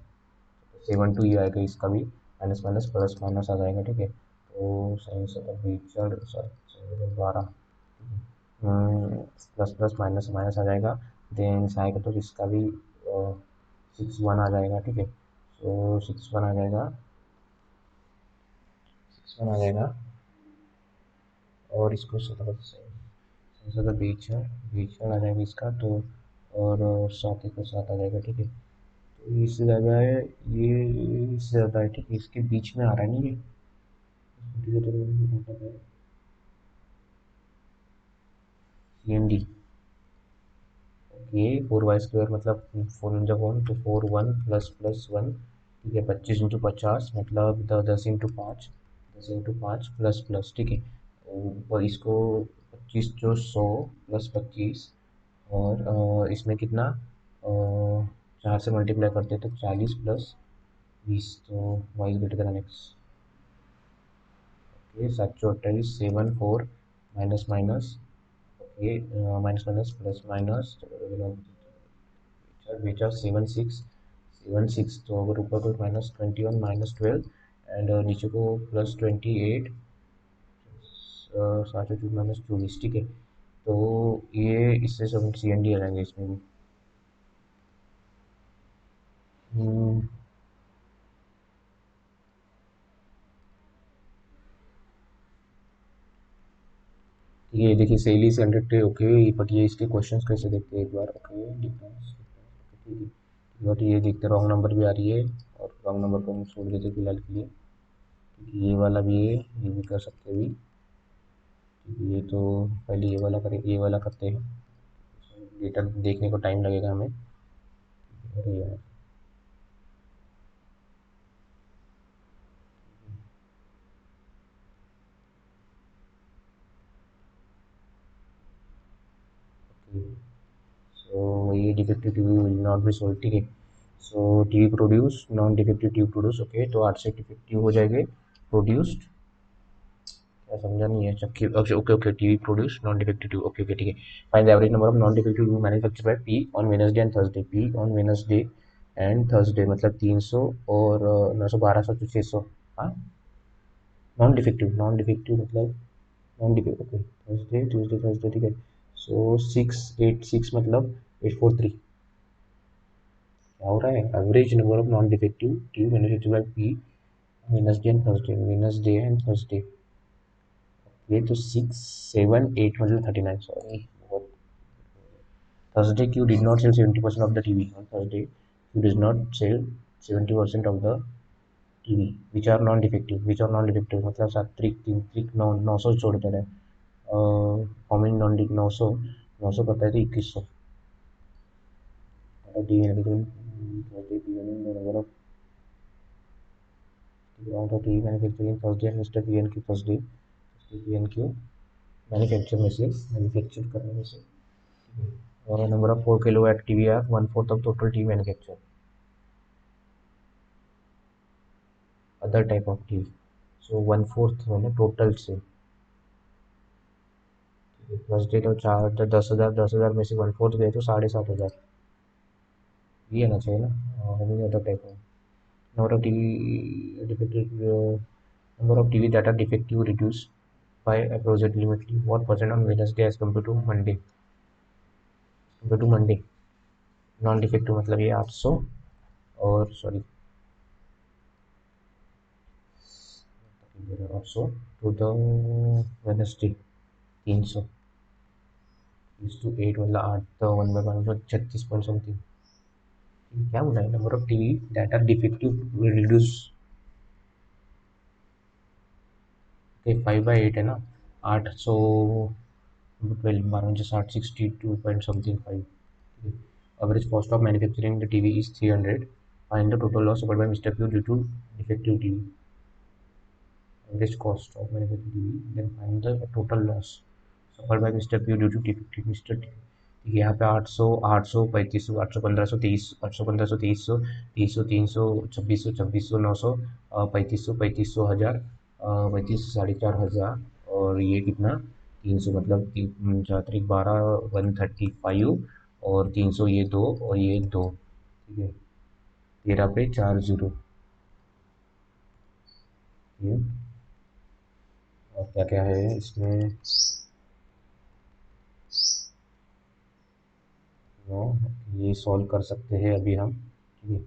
Speaker 1: 7 2 ये आएगा, इसका भी माइनस माइनस प्लस माइनस आ जाएगा, ठीक है, तो सही से बीचड़ sorry 12, plus plus minus minus आ जाएगा, देन आएगा तो इसका भी 6 1 आ जाएगा, ठीक है, तो 6 1 आ जाएगा, 6 1 आ जाएगा, और इसको सदर बीच है, बीच आ जाएगा इसका, तो और 7 1 7 आ जाएगा, ठीक है, तो इससे ज़्यादा है, ये इससे ज़्यादा है, ठीक है, इसके बीच में आ रहा है नहीं ये CND, ओके, 4 y² मतलब 4 इंटू 1 तो 4 1 प्लस प्लस 1, ठीक है, 25 इंटू 50 मतलब 10 इंटू 5 10 इंटू 5 प्लस प्लस, ठीक है, और इसको 25 जो 100 प्लस 25, और इसमें कितना 4 से मल्टीप्लाई करते हैं तो 40 प्लस 20, तो Y greater than X, okay, 7 28 7 4 minus minus, okay, minus minus plus minus, बेचा 7 6 तो अगर ऊपर को -21 -12 एंड नीचे को +28, 7 -24, ठीक है, तो ये इससे सब CND आ जाएंगे इसमें भी। हम्म, ये देखिए सेली से 100 ओके, बट ये इसके क्वेश्चंस कैसे देखते हैं एक बार, ओके डिफरेंस, ठीक है, बट ये देखते रॉन्ग नंबर भी आ रही है, और रॉन्ग नंबर को हम छोड़ देते फिलहाल के लिए, क्योंकि ये वाला भी है, ये भी कर सकते हैं अभी, ये तो पहले ये वाला करें, ये वाला करते हैं, डेटा देखने को टाइम लगेगा हमें, अरे यार, ओके, सो ये defective TV will not be solve, ठीक है, so TV produce non defective TV produce, okay, तो 8 से डिफेक्टिव हो जाएंगे प्रोड्यूस्ड, क्या समझा नहीं है चक्की, okay okay okay, TV produce non defective TV, okay okay ठीक है। Find the average number of non defective TV manufacture by P on Wednesday and Thursday, P on Wednesday and Thursday मतलब 300 और 900 1200 तो 600, हाँ, नॉन डिफेक्टिव मतलब non defective, okay, Thursday Tuesday Thursday ठीक है। सो 686 मतलब 843, क्या हो रहा है, average number of non defective TV manufacture by P Wednesday and Thursday, Wednesday and Thursday, ये तो 678 मतलब 39, सॉरी बहुत। Thursday Q did not sell 70% of the TV. On Thursday, Q does not sell 70% of the TV, which are non-defective. Which are non-defective मतलब 7 3 3 900 छोड़ दे रहे हैं। how many non 900 900 करता है तो 2100। TV Thursday PN the number of amount of TV manufacturing Thursday and Mr. PN की Thursday PN की manufacture में से मैन्युफैक्चर करने में से और number of 4 kilowatt TV are 1/4 of total TV manufacture other type of TV, so 1/4 मतलब total से फर्स्ट डे तो 10,000 में से 1/4 गए तो 7,500, ये आना चाहिए ना। Other type of number of TV defective, number of TV data defective reduce by approximately what percent on Wednesday as compare to Monday, non defective मतलब ये 800 और sorry 800 to the Wednesday 300 is to 8 मतलब 8 तो 1/5 36 point something, क्या बोला है, number of TV data defective reduce, okay 5/8 है ना, 800 12 12 60 62 point something 5, average cost of manufacturing the TV is 300, find the total loss suffered by Mr. Q due to defective TV, average cost of manufacturing TV, then find the total loss suffered by Mr. Q due to defective Mr. T, यहाँ पे 800 800 3500 800 1500 23 800 1500 2300 300 300 2600 2600 900 3500 3500 1000 3500 4,500 और ये कितना 300 मतलब 4 135 और 300 ये दो और ये दो, ठीक है, 13 पे 4 0, ये और क्या क्या है इसमें, नो ये सॉल्व कर सकते हैं अभी हम, ठीक है।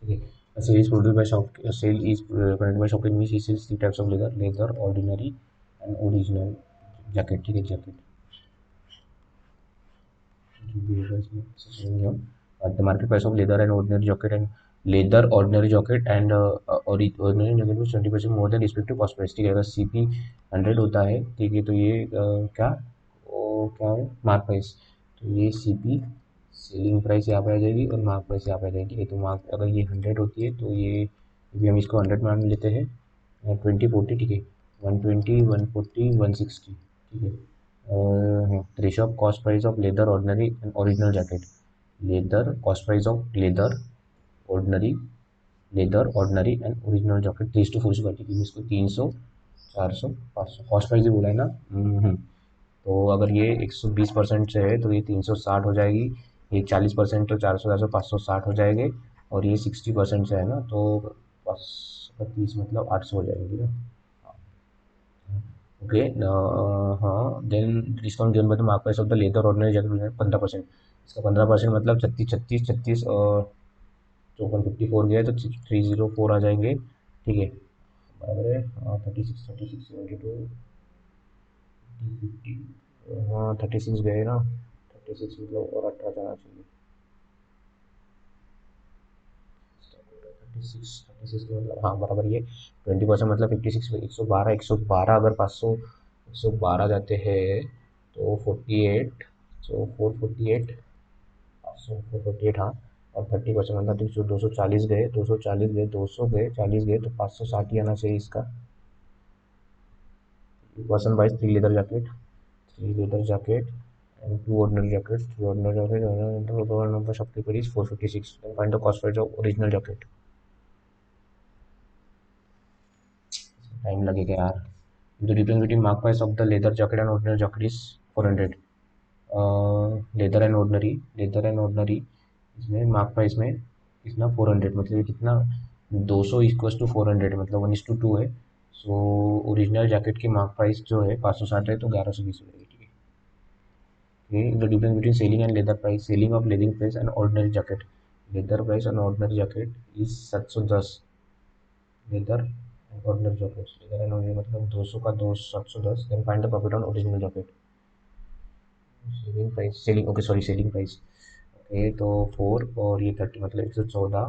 Speaker 1: ठीक है, a sale is produced by shop, a sale is conducted by shop in which he sells 3 types of leather ordinary and original jacket, ठीक है, jacket the market price of leather and ordinary jacket and leather ordinary jacket and ordinary jacket में 20% more than respective cost price, ठीक है, अगर CP 100 होता है, ठीक है, तो ये क्या क्या है मार्क प्राइस, तो ये CP सेलिंग प्राइस यहाँ पे आ जाएगी और मार्क प्राइस यहाँ पे आ जाएगी, तो मार्क अगर ये 100 होती है तो ये भी हम इसको 100 मान लेते हैं, 20 40 ठीक है, 120 140 160, ठीक है, ratio of cost price of leather ordinary and original jacket, leather cost price of ordinary leather ordinary and original jacket 3:4 से करती है, इसको 300 400 500 कॉस्ट प्राइस भी बोला है ना, तो अगर ये 120% से है तो ये 360 हो जाएगी, ये 40% तो 400 400 560 हो जाएंगे और ये 60% से है ना तो 30 मतलब 800 हो जाएंगी ना, ओके, हाँ, then discount given by the mark price of the leather ordinary jacket 15%, इसका 15% मतलब 36 और 54 गया तो 304 आ जाएंगे, ठीक है, बराबर है, 36 72 50, हाँ 36 गए ना, 36 मतलब और 18 जाना चाहिए, 36 का मतलब हाँ बराबर, ये 20% मतलब 56 112 अगर 500 112 जाते हैं तो 48, सो 448 500 448 हाँ, और 30% मतलब 240 गए, 240 गए, 200 गए, 40 गए, तो 560 ही आना चाहिए इसका। Person buys 3 leather jacket, 3 leather jacket and 2 ordinary jackets, 3 ordinary jackets, and the total number of people is 456. Then find the cost price of original jacket. Time लगेगा यार। The difference between mark price of the leather jacket and ordinary jacket is 400। Leather and ordinary इसमें mark price में कितना 400, मतलब ये कितना 200 equals to 400, मतलब 1:2 है। सो ओरिजिनल जैकेट की मार्क प्राइस जो है 560 है, तो 1120 हो जाएगी। ठीक है। Okay, the difference between selling and leather price, selling of leather price and ordinary jacket, leather price and ordinary jacket is 710। leather and ordinary jacket, leather and ordinary मतलब 200 का 2 710। then find the profit on original jacket। selling price, selling, okay sorry, selling price, okay तो 4 और ये 30 मतलब 114।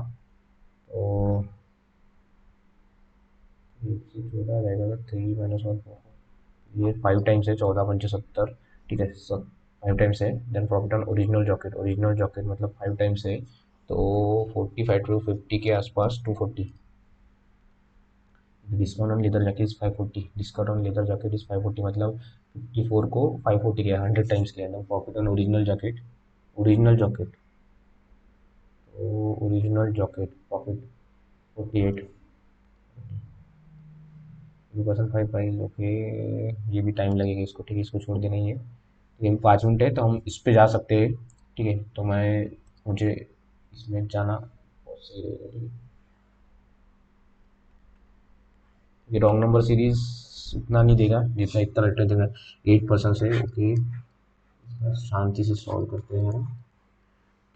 Speaker 1: तो 114 रहेगा, 3 - 1 ये 5 times है, 14 पंचे 70। ठीक है, सब 5 टाइम्स है। Then profit on original jacket, original jacket मतलब 5 टाइम्स है, तो 45 टू 50 के आसपास 240। Discount on leather jacket is 540, discount on leather jacket is 540 मतलब 54 को 540 किया, 100 टाइम्स किया ना। Profit on original jacket, original jacket, तो original jacket profit 48। 2% 5 price, okay. ये भी टाइम लगेगा इसको, ठीक है, इसको छोड़ देना ही है। लेकिन 5 मिनट है तो हम इस पे जा सकते हैं। ठीक है, तो मुझे इसमें जाना बहुत सही रहेगा। ठीक है, ये रॉन्ग नंबर सीरीज उतना नहीं देगा जितना इतना रेटर देगा, 8% से। ओके, शांति से सॉल्व करते हैं।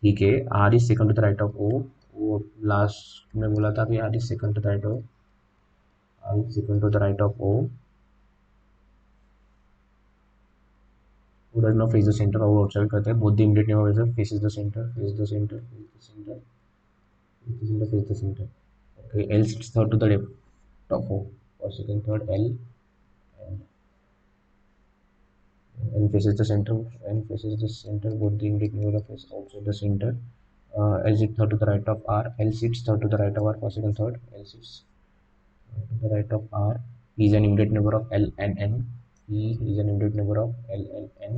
Speaker 1: ठीक है, R is second to the right of O, वो लास्ट में बोला था कि R is second to the right of, R is second to the right of O, who does not face the center और आउटसाइड करते हैं। both the immediate neighbor faces the center, face the center, face the center, face the center, face the center। okay, L sits third to the left of O, or second third L, and N faces the center, N faces the center, both the immediate neighbor face outside the center। L sits third to the right of R, L sits third to the right of R, first second third, L sits to the right of R, he is an immediate neighbor of L and N, he is an immediate neighbor of L and N।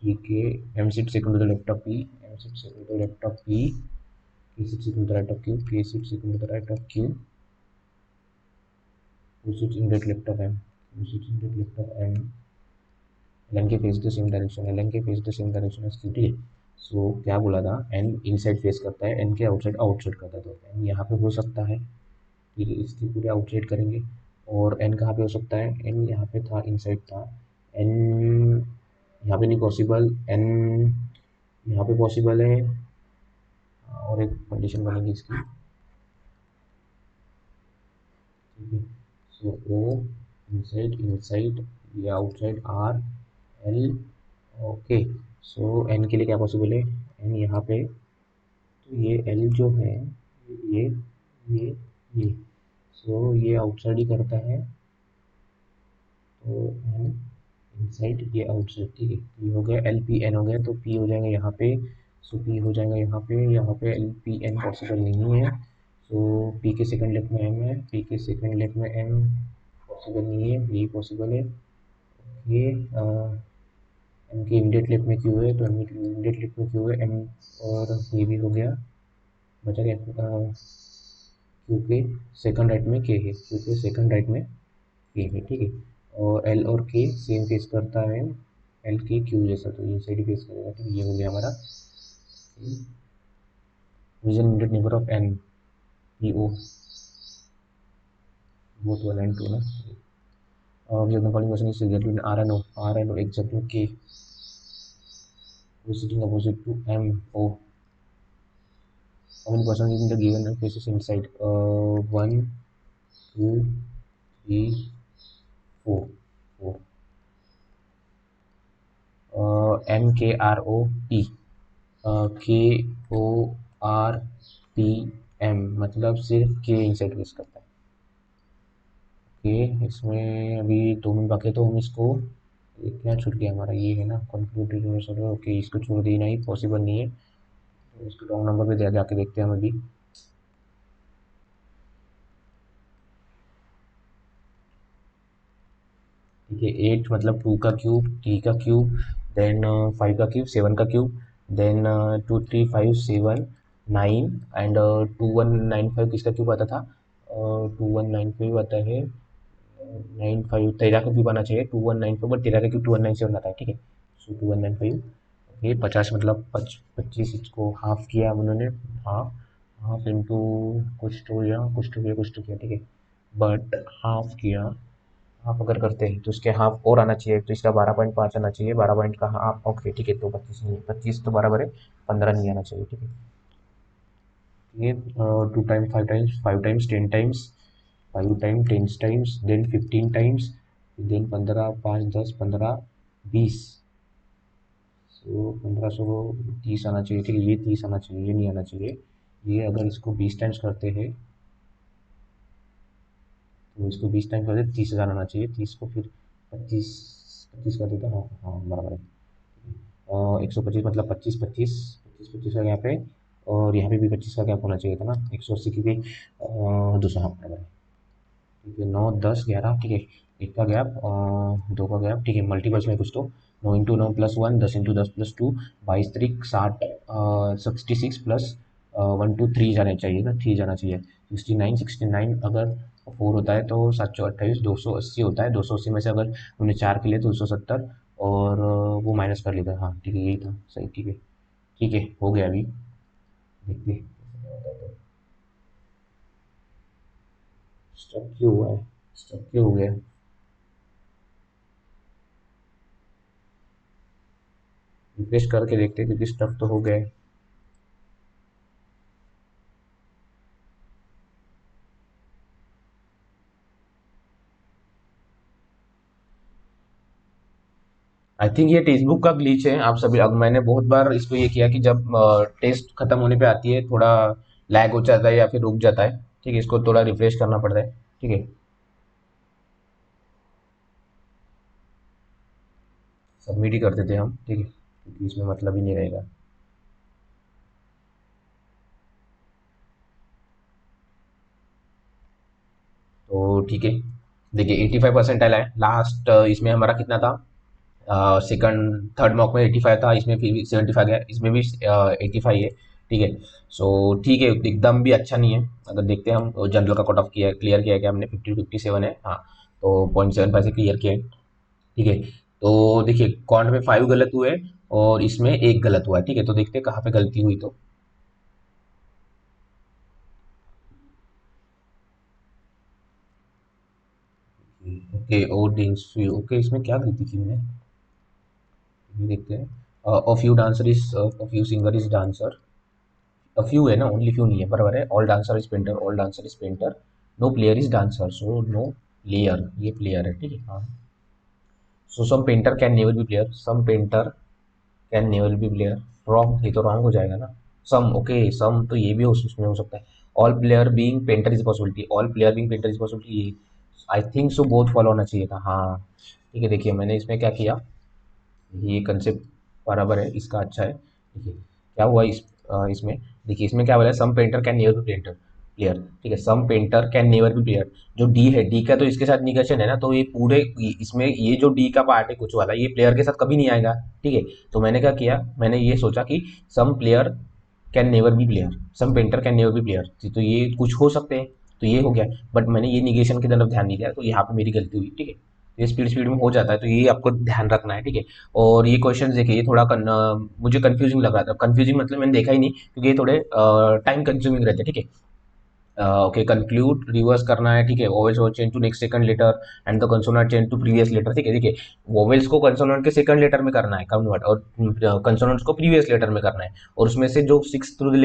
Speaker 1: ठीक है, M sits second to the left of P, M sits second to the left of P, P sits second to the right of Q, P sits second to the right of Q, Q sits immediate left of M, Q sits immediate left of M। Ln के face the same direction, Ln के face the same direction as Q। ठीक है, सो क्या बोला था, N inside face करता है, N के आउटसाइड आउटसाइड करता है, तो N यहाँ पे हो सकता है। ठीक है, इसकी पूरे आउटसाइड करेंगे। और N कहाँ पे हो सकता है, N यहाँ पे था, इनसाइड था। N यहाँ पे नहीं पॉसिबल, N यहाँ पे पॉसिबल है। और एक कंडीशन बनेगी इसकी। ठीक है, सो ओ इनसाइड इनसाइड, ये आउटसाइड आर एल। ओके, सो एन के लिए क्या पॉसिबल है, एन यहाँ पे, तो ये एल जो है, ये ये ये सो ये आउटसाइड ही करता है, तो एन इनसाइड, ये आउटसाइड। ठीक है, ये हो गया एल पी एन हो गया, तो पी हो जाएगा यहाँ पे, सो पी हो जाएगा यहाँ पे एल पी एन पॉसिबल नहीं है। सो पी के सेकंड लेफ्ट में एम है, पी के सेकंड लेफ्ट में एम पॉसिबल नहीं है, यही पॉसिबल है। ये एम के इमीडिएट लेफ्ट में क्यू है, तो एम के इमीडिएट लेफ्ट में क्यू है एम, और ये भी हो गया, बचा क्या, क्यू के सेकंड राइट में के है, क्यू के सेकंड राइट में के है। ठीक है, और एल और के सेम फेस करता है, एल के क्यू जैसा, तो ये साइड फेस करेगा। ठीक है, ये हो गया हमारा vision immediate neighbour of N, P O, both 1 and 2 ना। given the following question is exactly between R and O, R and O exactly K, who is sitting opposite to M O, how many person is in the given faces inside, 1 2 3 4 4, M K R O P, K O R P M मतलब सिर्फ K inside face करता है। Okay, इसमें अभी 2 minute बाकी है, तो हम इसको, क्या छूट गया हमारा, ये है ना कंक्लूडेड यूनिवर्सल। ओके, इसको छोड़ देना ही पॉसिबल नहीं है, तो इसके रॉन्ग नंबर पे जाके देखते हैं हम अभी। ठीक है, 8 मतलब 2 का क्यूब, 3 का क्यूब, देन 5 का क्यूब, 7 का क्यूब, देन 2 3 5 7 9 एंड 2195 किसका क्यूब आता था? 2195 आता है 95, 13 का क्यूब आना चाहिए 2195, बट 13 का क्यूब 2197 आता है। ठीक है, सो 2195, ये 50 मतलब 25, इसको हाफ किया हम उन्होंने, हाफ, हाफ इंटू कुछ तो या कुछ तो किया कुछ तो किया। ठीक है, बट हाफ किया, हाफ अगर करते हैं तो इसके हाफ और आना चाहिए, तो इसका 12.5 आना चाहिए, 12 पॉइंट का हाफ। ओके ठीक है, तो 25 नहीं, 25 तो बराबर है 15 नहीं आना चाहिए। ठीक है, ये 2 times, 5 times, 5 times, 10 times, 5 time 10 times, then 15 times, then 15, 5 10 15 20, so 1530 आना चाहिए। ठीक है, ये 30 आना चाहिए, ये नहीं आना चाहिए। ये अगर इसको 20 टाइम्स करते हैं तो इसको 20 टाइम्स करते 30,000 आना चाहिए। 30 को फिर 25, 25 कर देते हैं, हाँ हाँ बराबर है। 125 मतलब 25 25, 25 25 का गैप है, और यहाँ पे भी 25 का गैप होना चाहिए था ना, 180 की भी 200, हाँ बराबर है। ठीक है, 9 10 11, ठीक है, एक का गैप, दो का गैप। ठीक है, मल्टीपल्स में कुछ तो 9 into 9 plus 1, 10 into 10 plus 2, 22 3 60, 66 plus 1 2 3 जाने चाहिए ना, 3 जाना चाहिए। 69 69 अगर 4 होता है तो 7 2 280 होता है, 280 में से अगर उन्हें 4 के लिए तो 270, और वो माइनस कर लेता है। हाँ ठीक है, यही था सही। ठीक है, ठीक है, हो गया अभी, देखते हैं। स्टक क्यों हुआ है, स्टक क्यों हो गया? रिफ्रेश करके देखते हैं, क्योंकि स्टक तो हो गया है। आई थिंक ये टेक्स्ट बुक का ग्लिच है। आप सभी, अब मैंने बहुत बार इसको ये किया कि जब टेस्ट खत्म होने पे आती है, थोड़ा लैग हो जाता है या फिर रुक जाता है। ठीक है, इसको थोड़ा रिफ्रेश करना पड़ता है। ठीक है, सबमिट ही कर देते हैं हम। ठीक है, क्योंकि इसमें मतलब ही नहीं रहेगा। तो ठीक है, देखिए 85% आया है लास्ट। इसमें हमारा कितना था? सेकंड थर्ड मॉक में 85 था, इसमें फिर भी 75 है, इसमें भी 85 है। ठीक है, सो ठीक है, एकदम भी अच्छा नहीं है। अगर देखते हैं हम जनरल का कट ऑफ किया, क्लियर किया है कि हमने 50 57 है, हाँ, तो 0.75 से क्लियर किया है। ठीक है, तो देखिए कॉन्ट में 5 गलत हुए और इसमें एक गलत हुआ है। ठीक है, तो देखते हैं कहाँ पे गलती हुई। तो ओके, और डेंस ओके, इसमें क्या गलती की मैंने, ये देखते हैं। A few dancer is, a few singer is dancer, few है ना, ओनली फ्यू नहीं है, बराबर है। All dancer is painter, all dancer is painter, no player is dancer, so no player, ये प्लेयर है। ठीक है, हाँ, so some painter can never be player, some painter can never be player, wrong, ये तो रॉन्ग हो जाएगा ना। सम, ओके, सम तो ये भी उसमें हो सकता है। All player being painter is possibility, all player being painter is possibility, ये I think so both follow होना चाहिए था। हाँ ठीक है, देखिए मैंने इसमें क्या किया, ये कंसेप्ट बराबर है, इसका अच्छा है। देखिए क्या हुआ इसमें, देखिए इसमें क्या बोला है, some painter can never be painter player. ठीक है, some painter can never be player, जो डी है, डी का तो इसके साथ निगेशन है ना, तो ये पूरे इसमें ये जो डी का पार्ट है कुछ वाला, ये प्लेयर के साथ कभी नहीं आएगा। ठीक है, तो मैंने क्या किया, मैंने ये सोचा कि some player can never be player, some painter can never be player, तो ये कुछ हो सकते हैं, तो ये हो गया। बट मैंने ये निगेशन की तरफ ध्यान नहीं दिया, तो यहाँ पे मेरी गलती हुई। ठीक है, ये स्पीड स्पीड में हो जाता है, तो ये आपको ध्यान रखना है। ठीक है, और ये क्वेश्चन देखिए, ये थोड़ा मुझे कंफ्यूजिंग लग रहा था। कंफ्यूजिंग मतलब मैंने देखा ही नहीं, क्योंकि ये थोड़े टाइम कंज्यूमिंग रहते हैं। ठीक है, ओके, कंक्लूड रिवर्स करना है। ठीक है, वोवेल्स और change to next second letter and the consonant change to previous letter. ठीक है, देखिए वोवेल्स को कंसोनेंट के सेकंड लेटर में करना है कन्वर्ट, और कंसोनेंट्स को प्रीवियस लेटर में करना है, और उसमें से जो 6 थ्रू द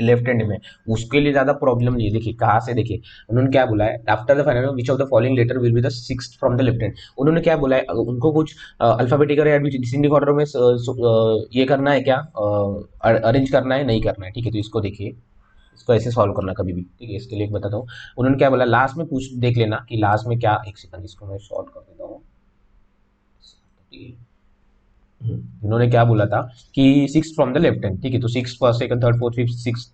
Speaker 1: लेफ्ट हैंड में, उसके लिए ज्यादा प्रॉब्लम नहीं है। देखिए कहाँ से, देखिए उन्होंने क्या बोला है, after the final which of the following letter will be the sixth from the left hand. उन्होंने क्या बोला है, उनको कुछ अल्फाबेटिकल या डिसेंडिंग ऑर्डर में ये करना है क्या, अरेंज करना है, नहीं करना है। ठीक है, तो इसको देखिए, इसको ऐसे सॉल्व करना कभी भी। ठीक है, इसके लिए एक बताता हूँ। उन्होंने क्या बोला लास्ट में, पूछ देख लेना कि लास्ट में क्या, एक सेकंड इसको मैं शॉर्ट कर देता हूँ। ठीक है, इन्होंने क्या बोला था कि six from the left hand, ठीक है। तो six first second third fourth fifth six,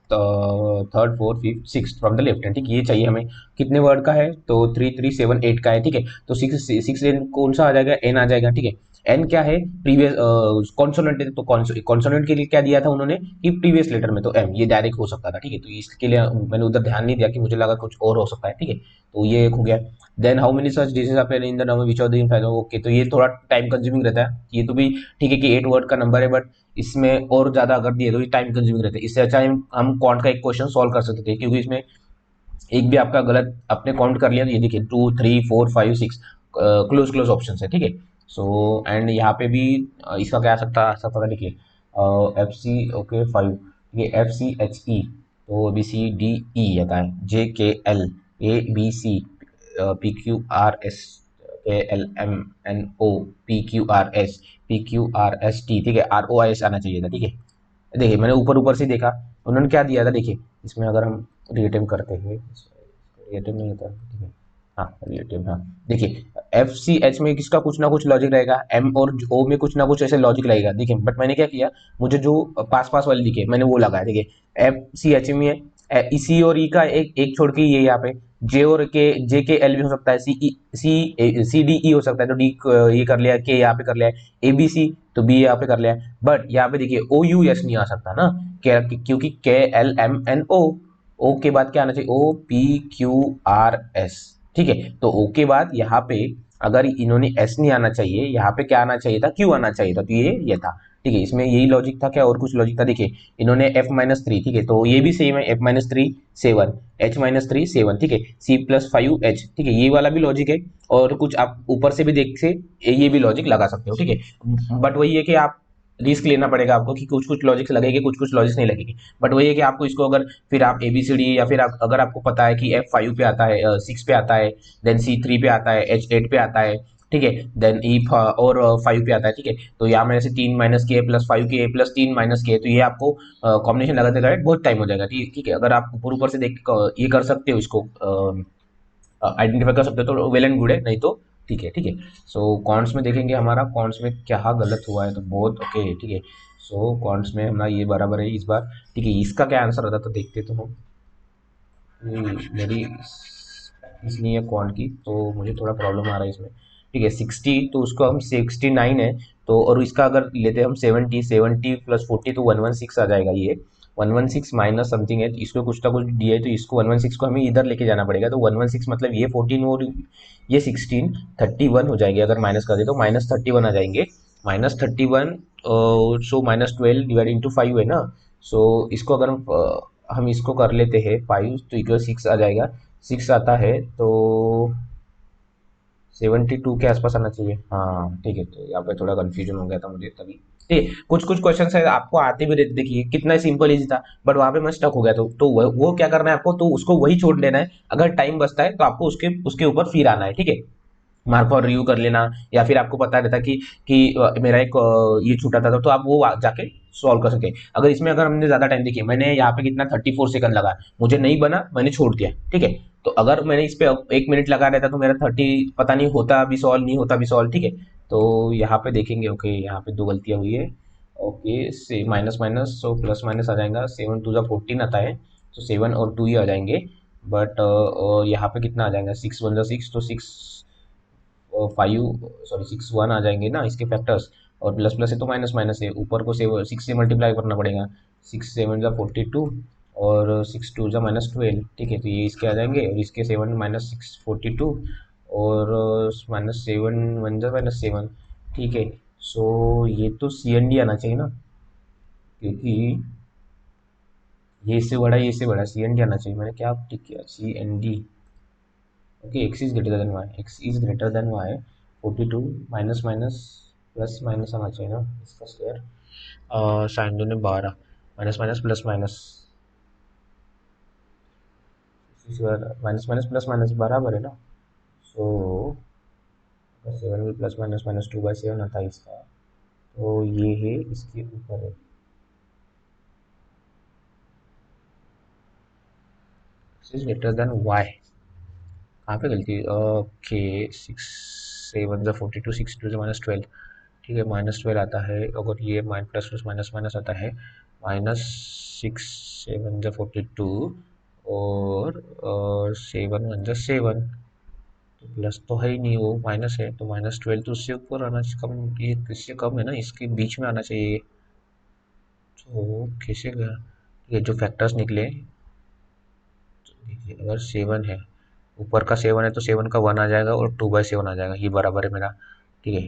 Speaker 1: third fourth fifth six from the left hand, ठीक है। ये चाहिए हमें। कितने वर्ड का है? तो 3 3 7 8 का है, ठीक है। तो सिक्स सिक्स एन कौन सा आ जाएगा? एन आ जाएगा, ठीक है। एन क्या है? प्रीवियस कॉन्सोनेंट है, तो कॉन्सोनेंट के लिए क्या दिया था उन्होंने कि प्रीवियस लेटर में, तो एम, ये डायरेक्ट हो सकता था, ठीक है। तो इसके लिए मैंने उधर ध्यान नहीं दिया कि मुझे लगा कुछ और हो सकता है, ठीक है। तो ये एक हो गया। Then how many such digits are in the number which of the in, okay. तो ये थोड़ा टाइम कंज्यूमिंग रहता है, ये तो भी ठीक है कि 8 वर्ड का नंबर है, बट इसमें और ज्यादा अगर दिए तो ये टाइम कंज्यूमिंग रहता है। इससे अच्छा हम काउंट का एक क्वेश्चन सॉल्व कर सकते थे, क्योंकि इसमें एक भी आपका गलत आपने काउंट कर लिया तो ये देखिए 2 3 4 5 6 क्लोज क्लोज ऑप्शन है, ठीक है। सो एंड यहाँ पे भी इसका क्या सकता था, देखिए एफ सी, ओके 5, ये एफ सी एच ई, तो बी सी डी ई आता है, J K L, A B C, P Q R S, A L M N O, P Q R S, P Q R S T, ठीक है। R O I S आना चाहिए था, ठीक है। देखिए मैंने ऊपर ऊपर से देखा, उन्होंने क्या दिया था, देखिए इसमें अगर हम रिलेटिव करते हैं, रिलेटिव नहीं होता, ठीक है। हाँ रिलेटिव, हाँ। देखिए एफ सी एच में किसका कुछ ना कुछ लॉजिक रहेगा, एम और ओ में कुछ ना कुछ ऐसे लॉजिक रहेगा, देखिए। बट मैंने क्या किया, मुझे जो पास पास वाले दिखे मैंने वो लगाया, देखिए एफ सी एच में है, सी और ई का एक एक छोड़ के ये यहाँ पे, जे और के, जे के एल भी हो सकता है, सी ई सी डी ई हो सकता है, तो डी ये कर लिया, के यहाँ पे कर लिया, ए बी सी तो बी यहाँ पे कर लिया। बट यहाँ पे देखिए ओ यू एस नहीं आ सकता ना, क्योंकि K L M N O, O के बाद क्या आना चाहिए? O P Q R S, ठीक है। तो ओ के बाद यहाँ पे अगर इन्होंने एस नहीं आना चाहिए, यहाँ पे क्या आना चाहिए था? क्यू आना चाहिए था, तो ये था, ठीक है। इसमें यही लॉजिक था क्या? और कुछ लॉजिक था? देखिए इन्होंने एफ माइनस थ्री, ठीक है, तो ये भी सेम है, F minus three 7, H minus three 7, ठीक है, सी प्लस 5 एच, ठीक है, ये वाला भी लॉजिक है। और कुछ आप ऊपर से भी देख से ये भी लॉजिक लगा सकते हो, ठीक है। बट वही है कि आप रिस्क लेना पड़ेगा आपको कि कुछ कुछ लॉजिक्स लगेंगे, कुछ कुछ लॉजिक्स नहीं लगेंगे। बट वही है कि आपको इसको अगर फिर आप एबीसीडी, या फिर आप अगर आपको पता है कि एफ 5 पे आता है, 6 पे आता है, देन सी 3 पे आता है, एच 8 पे आता है, ठीक है, देन ई और 5 पे आता है, ठीक है। तो यहाँ मैंने से 3 माइनस के प्लस 5 के प्लस 3 माइनस के, तो ये आपको कॉम्बिनेशन लगाते लगाते बहुत टाइम हो जाएगा, ठीक है। अगर आप ऊपर ऊपर से देख ये कर सकते हो, इसको आइडेंटिफाई कर सकते हो तो वेल एंड गुड है, नहीं तो ठीक है, ठीक है। सो कॉन्ट्स में देखेंगे हमारा कॉन्ट्स में क्या गलत हुआ है, तो बहुत ओके, ठीक है। सो कॉन्ट्स में हमारा ये बराबर है इस बार, ठीक है। इसका क्या आंसर आता तो देखते तो हम, मेरी इसलिए क्वांट की तो मुझे थोड़ा प्रॉब्लम आ रहा है इसमें, ठीक है। 60, तो उसको हम 69 है, तो और इसका अगर लेते हम 70, 70 प्लस 40 तो 116 आ जाएगा, ये 116 माइनस समथिंग है, इसको कुछ ना कुछ दिया है, तो इसको 116 को हमें इधर लेके जाना पड़ेगा, तो 116 मतलब ये 14 और ये 16, 31 हो जाएंगे। अगर माइनस कर दे तो माइनस 31 आ जाएंगे, minus 31, so minus 12 divide into 5 है ना। सो इसको अगर हम इसको कर लेते हैं 5, तो इक्वल 6 आ जाएगा, 6 आता है तो 72 के आसपास आना चाहिए, हाँ ठीक है। तो यहाँ पे थोड़ा कंफ्यूजन हो गया था मुझे तभी, ठीक है। कुछ कुछ क्वेश्चन है आपको आते भी रहते, देखिए कितना सिंपल इजी था, बट वहां पे मैं स्टक हो गया, तो वो क्या करना है आपको, तो उसको वही छोड़ देना है। अगर टाइम बचता है तो आपको उसके उसके ऊपर फिर आना है, ठीक है। मार्क फॉर रिव्यू कर लेना, या फिर आपको पता रहता कि मेरा एक ये छूटा था, तो आप वो जाके सॉल्व कर सके। अगर इसमें अगर हमने ज्यादा टाइम, देखिए मैंने यहाँ पे कितना 34 सेकंड लगा, मुझे नहीं बना, मैंने छोड़ दिया, ठीक है। तो अगर मैंने इस पे 1 मिनट लगा रहता तो मेरा 30 पता नहीं होता भी सॉल्व, नहीं होता भी सॉल्व, ठीक है। तो यहाँ पे देखेंगे, ओके यहाँ पे दो गलतियां हुई है, ओके से minus minus, so plus minus आ जाएगा, 7 2 14 आता है, तो 7 और 2 ही आ जाएंगे। बट यहाँ पे कितना आ जाएगा, 6 1 6, तो 6 5, सॉरी 6 1 आ जाएंगे ना इसके फैक्टर्स, और प्लस प्लस है तो माइनस माइनस है, ऊपर को 6 से मल्टीप्लाई करना पड़ेगा, 6 7 जा 42, और 6 2 जा -12, ठीक है। तो ये इसके आ जाएंगे, और इसके 7 माइनस 6 42, और -7 1 जा -7, ठीक है। सो ये तो सी एन डी आना चाहिए ना, क्योंकि ये इससे बड़ा, ये इससे बड़ा, सी एन डी आना चाहिए। मैंने क्या टिक किया, C N D, okay. X is greater than Y, X is greater than Y, 42 minus minus plus minus आना चाहिए ना इसका स्क्वायर, साइन दो ने 12, minus minus plus minus, minus minus plus minus बराबर है ना। सो 7 में प्लस माइनस माइनस 2/7 आता है इसका, तो ये है इसके ऊपर है, X is greater than Y, कहाँ पे गलती, ओके 6 7 जा 42, 6 2 जा -12, ठीक है, -12 आता है। अगर ये प्लस प्लस माइनस माइनस आता है, -6 7 जा 42 और 7 1 जा 7, तो प्लस तो है ही नहीं, वो माइनस है, तो -12 तो उससे ऊपर आना चाहिए, कम, ये इससे कम है ना, इसके बीच में आना चाहिए। तो कैसे गया ये जो फैक्टर्स निकले, तो देखिए अगर 7 है, ऊपर का 7 है तो 7 का 1 आ जाएगा और 2/7 आ जाएगा, ये बराबर है मेरा। ठीक है,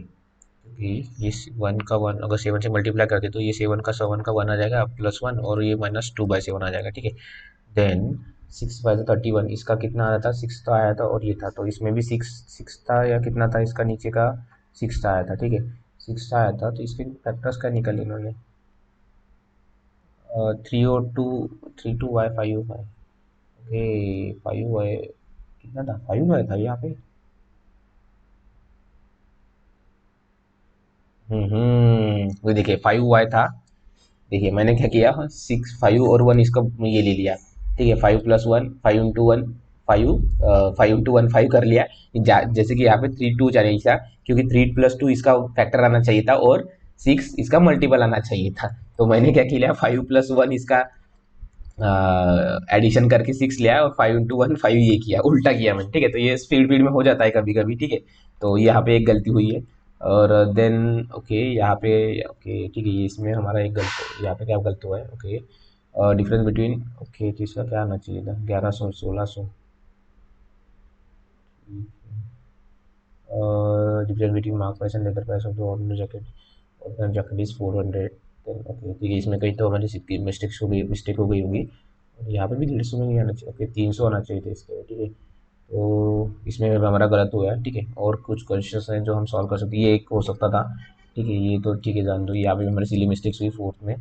Speaker 1: क्योंकि ये 1 का 1 अगर 7 से मल्टीप्लाई करते तो ये 7 का 7 का 1 आ जाएगा +1 और ये -2/7 आ जाएगा। ठीक है, देन 6/31, इसका कितना आया था, 6 तो आया था और ये था, तो इसमें भी 6 था या कितना था, इसका नीचे का 6 आया था। ठीक है, 6 आया था, तो इसके फैक्टर्स का निकल इन्होंने 3 और 2, 3 2 y 5 y, ओके 5y कितना था, 5y था यहाँ पे। वो देखिए 5y था। देखिए मैंने क्या किया, 6 5 और 1 इसका ये ले लिया। ठीक है, 5 + 1 5 × 1 5, 5 × 1 5 कर लिया। जैसे कि यहाँ पे 3 2 चाहिए था, क्योंकि 3 + 2 इसका फैक्टर आना चाहिए था और 6 इसका मल्टीपल आना चाहिए था। तो मैंने क्या किया, 5 + 1 इसका एडिशन करके 6 लिया और 5 × 1 5 ये किया, उल्टा किया मैंने। ठीक है, तो ये स्पीड में हो जाता है कभी कभी। ठीक है, तो यहाँ पे एक गलती हुई है। और देन ओके यहाँ पे, ओके ठीक है, ये इसमें हमारा एक गलत, यहाँ पे क्या गलत हुआ है, ओके डिफरेंस बिटवीन, ओके तो इसका क्या आना चाहिए था, 1100 1600, difference between mark price and leather price of the ordinary jacket, ordinary jacket is 400। Okay ठीक है, इसमें कहीं तो हमारी मिस्टेक हो गई होगी, और यहाँ पे भी 150 में नहीं आना चाहिए, ओके 300 आना चाहिए था इसके। ठीक है, तो इसमें हमारा गलत हुआ है। ठीक है, और कुछ क्वेश्चंस हैं जो हम सॉल्व कर सकते हैं, ये एक हो सकता था। ठीक है, ये तो ठीक है, जान दो, यहाँ पे हमारी सिली मिस्टेक्स हुई फोर्थ में।